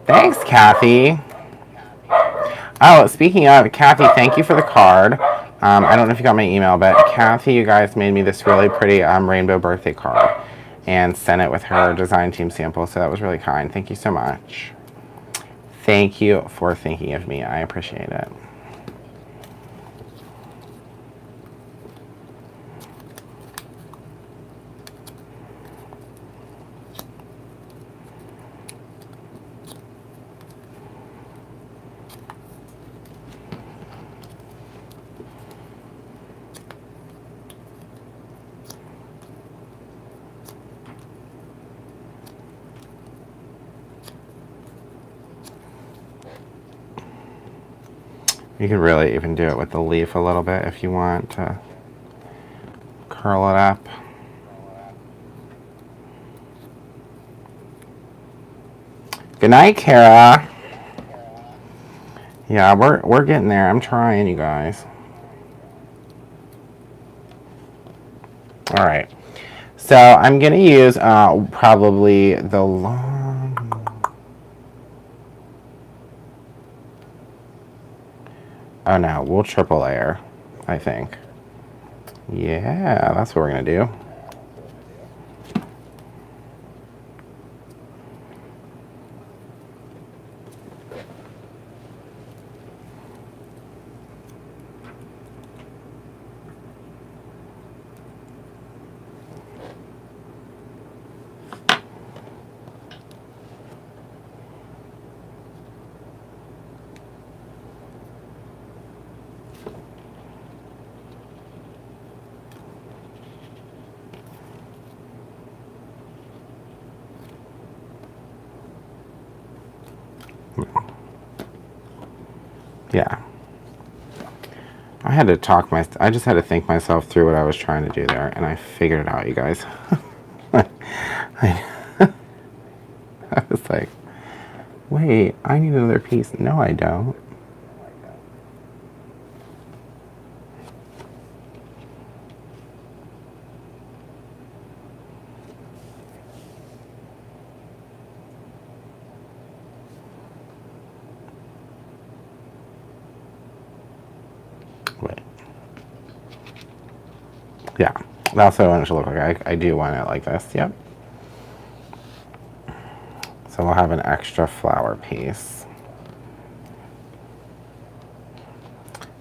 S1: Thanks, Kathy. Oh, speaking of, Kathy, thank you for the card. I don't know if you got my email, but Kathy, you guys made me this really pretty rainbow birthday card and sent it with her design team sample, so that was really kind. Thank you so much. Thank you for thinking of me. I appreciate it. You could really even do it with the leaf a little bit if you want to curl it up. Good night, Kara. Yeah, we're getting there. I'm trying, you guys. All right. So I'm gonna use probably the long. Oh no, we'll triple layer, I think. Yeah, that's what we're gonna do. Yeah. I just had to think myself through what I was trying to do there, and I figured it out, you guys. I was like, wait, I need another piece. No, I don't. Wait. Yeah, that's what I want it to look like. I do want it like this, yep. So we'll have an extra flower piece.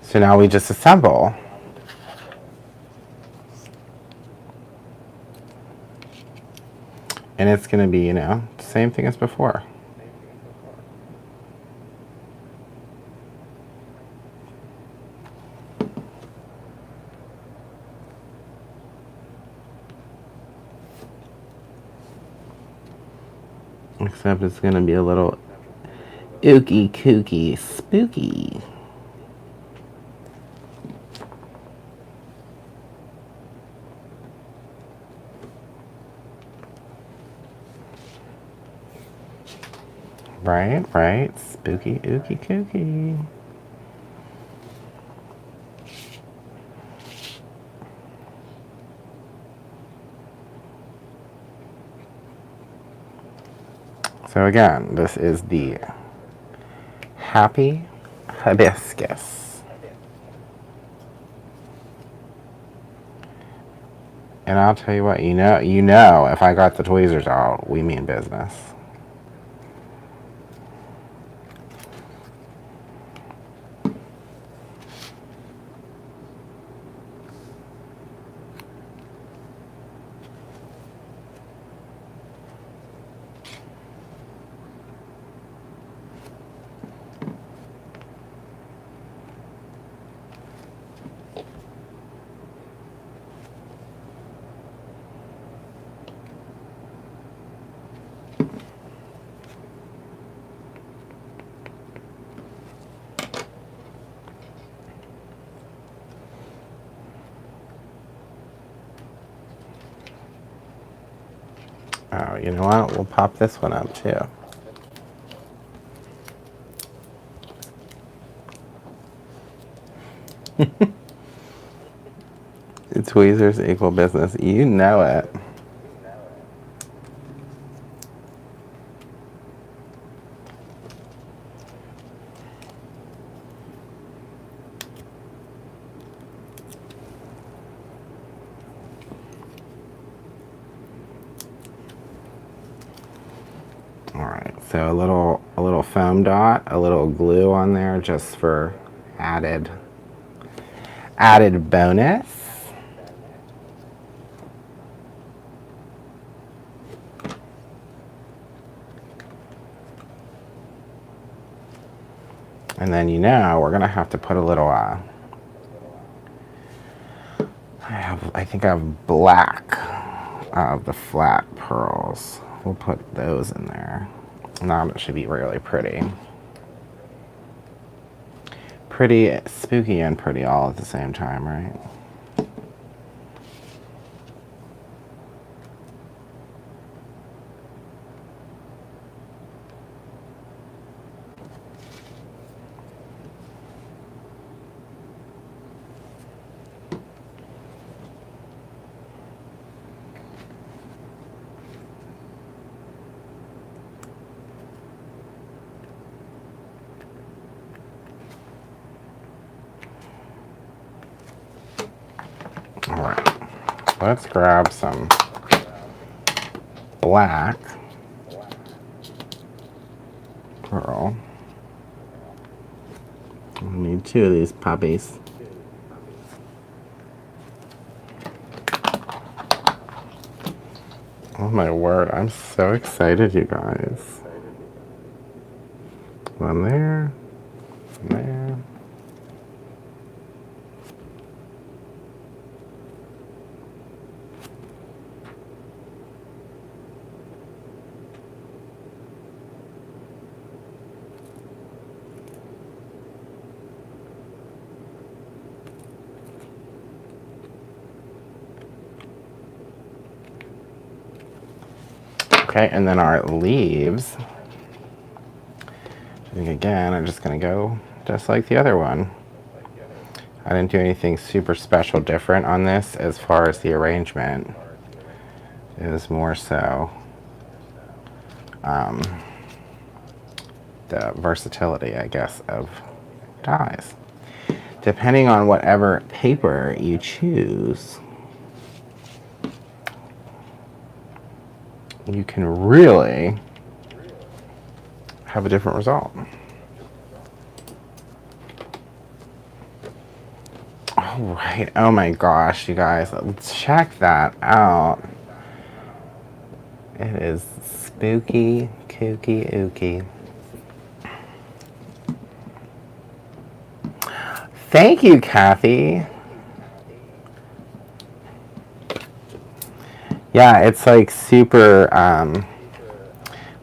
S1: So now we just assemble. And it's going to be, the same thing as before. Except it's going to be a little ooky kooky spooky. Right. Spooky ooky kooky. So again, this is the Happy Hibiscus. And I'll tell you what, if I got the tweezers out, we mean business. Oh, you know what? We'll pop this one up too. Tweezers equal business. You know it. So a little foam dot, a little glue on there just for added bonus. And then we're gonna have to put a little I think I have black of the flat pearls. We'll put those in there. Now it should be really pretty. Pretty spooky and pretty all at the same time, right? All right, let's grab some black pearl. I need 2 of these puppies. Oh my word, I'm so excited, you guys. One there, there. Okay, and then our leaves, I think again, I'm just gonna go just like the other one. I didn't do anything super special different on this as far as the arrangement. It was more so the versatility, I guess, of dyes. Depending on whatever paper you choose, you can really have a different result. All right, oh my gosh, you guys, check that out. It is spooky, kooky, ooky. Thank you, Kathy. Yeah, it's like super,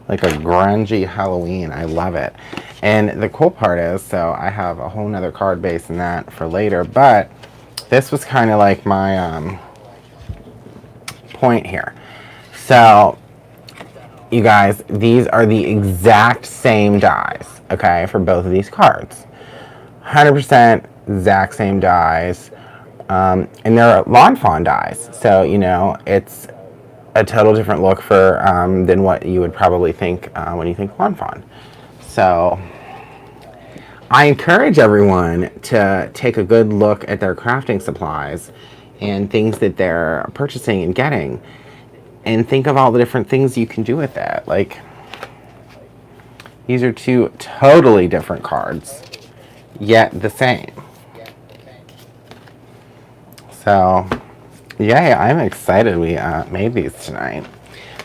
S1: like a grungy Halloween. I love it. And the cool part is, so I have a whole nother card base in that for later, but this was kind of like my point here. So, you guys, these are the exact same dies, okay, for both of these cards. 100% exact same dies. And they're lawn fawn dies. So, it's a total different look for than what you would probably think when you think lawn fawn. So I encourage everyone to take a good look at their crafting supplies and things that they're purchasing and getting, and think of all the different things you can do with that. Like, these are 2 totally different cards, yet the same. So yay, I'm excited we made these tonight.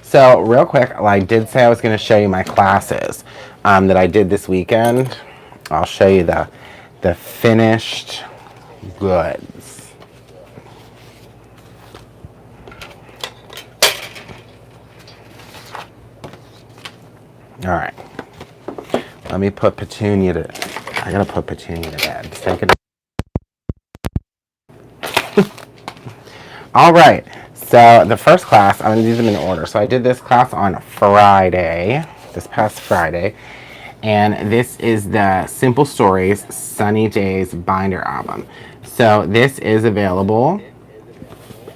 S1: So real quick, I did say I was going to show you my classes that I did this weekend. I'll show you the finished goods. All right. Let me put Petunia I gotta put Petunia to bed. Just take it. All right, so the first class, I'm going to do them in order. So I did this class on Friday, this past Friday, and this is the Simple Stories Sunny Days Binder album. So this is available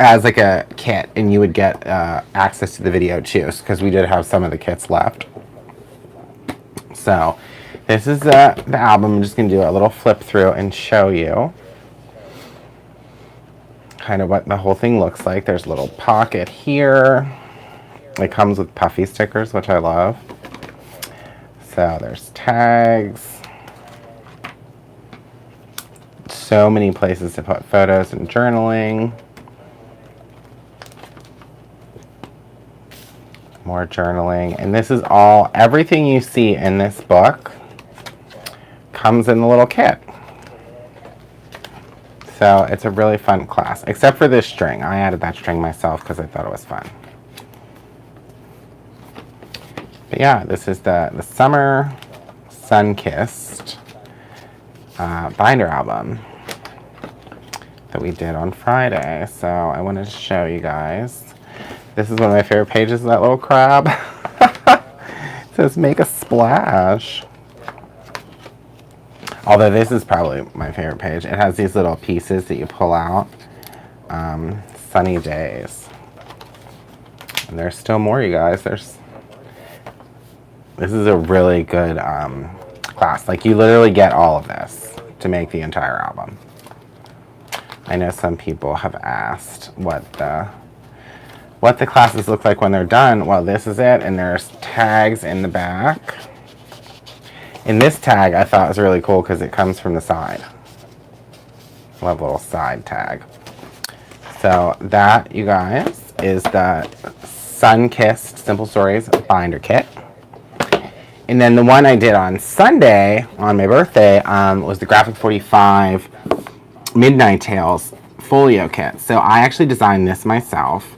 S1: as like a kit, and you would get access to the video too, because we did have some of the kits left. So this is the album. I'm just going to do a little flip through and show you kind of what the whole thing looks like. There's a little pocket here. It comes with puffy stickers, which I love. So there's tags. So many places to put photos and journaling. More journaling. And this is all, everything you see in this book comes in the little kit. So it's a really fun class, except for this string. I added that string myself because I thought it was fun. But yeah, this is the Summer Sun-Kissed binder album that we did on Friday. So I wanted to show you guys. This is one of my favorite pages, that little crab. It says, make a splash. Although this is probably my favorite page. It has these little pieces that you pull out. Sunny days. And there's still more, you guys. This is a really good class. Like, you literally get all of this to make the entire album. I know some people have asked what the classes look like when they're done. Well, this is it, and there's tags in the back. And this tag I thought was really cool because it comes from the side. Love a little side tag. So that, you guys, is the Sun-Kissed Simple Stories binder kit. And then the one I did on Sunday, on my birthday, was the Graphic 45 Midnight Tales folio kit. So I actually designed this myself.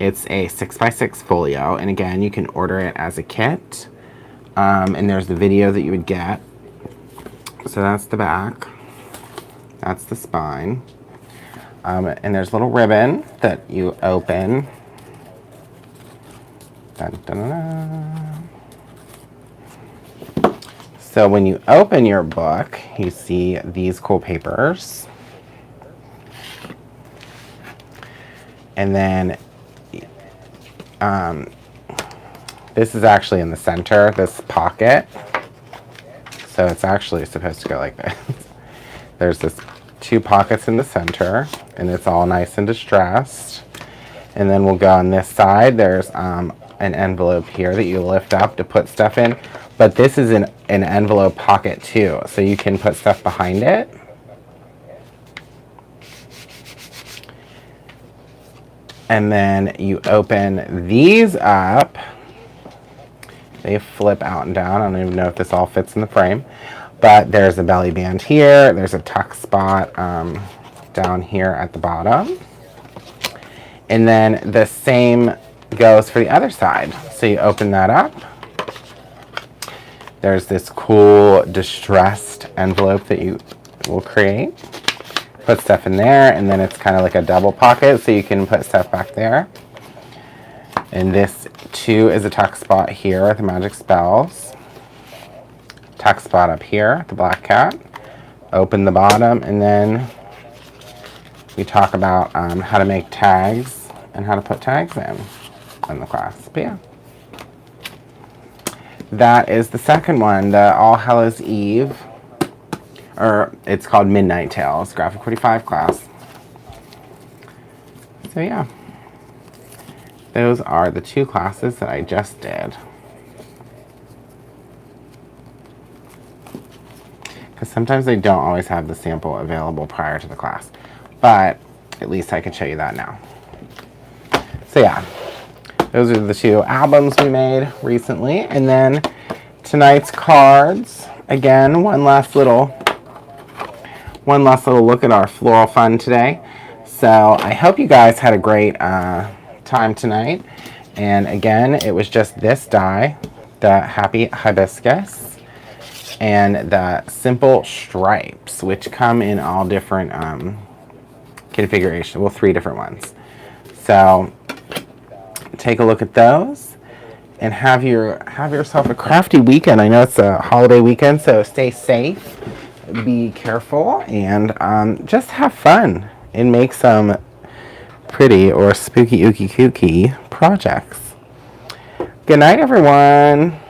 S1: It's a 6x6 folio, and again, you can order it as a kit. And there's the video that you would get. So that's the back. That's the spine. And there's a little ribbon that you open. Dun, dun, dun, dun. So when you open your book, you see these cool papers. And then this is actually in the center, this pocket. So it's actually supposed to go like this. There's this 2 pockets in the center, and it's all nice and distressed. And then we'll go on this side. There's an envelope here that you lift up to put stuff in. But this is an envelope pocket too, so you can put stuff behind it. And then you open these up. They flip out and down. I don't even know if this all fits in the frame. But there's a belly band here. There's a tuck spot down here at the bottom. And then the same goes for the other side. So you open that up. There's this cool distressed envelope that you will create. Put stuff in there, and then it's kind of like a double pocket, so you can put stuff back there. And this too is a tuck spot here with the magic spells. Tuck spot up here, the black cat. Open the bottom, and then we talk about how to make tags and how to put tags in the class. But yeah. That is the second one, the All Hallows Eve, or it's called Midnight Tales, Graphic 45 class. So yeah, those are the 2 classes that I just did. Because sometimes they don't always have the sample available prior to the class, but at least I can show you that now. So yeah. Those are the 2 albums we made recently. And then tonight's cards. Again, one last little look at our floral fun today. So I hope you guys had a great time tonight. And again, it was just this die, the Happy Hibiscus, and the Simple Stripes, which come in all different configurations. Well, 3 different ones. So take a look at those and have yourself a crafty weekend. I know it's a holiday weekend, so stay safe, be careful, and just have fun and make some pretty or spooky ooky kooky projects. Good night, everyone.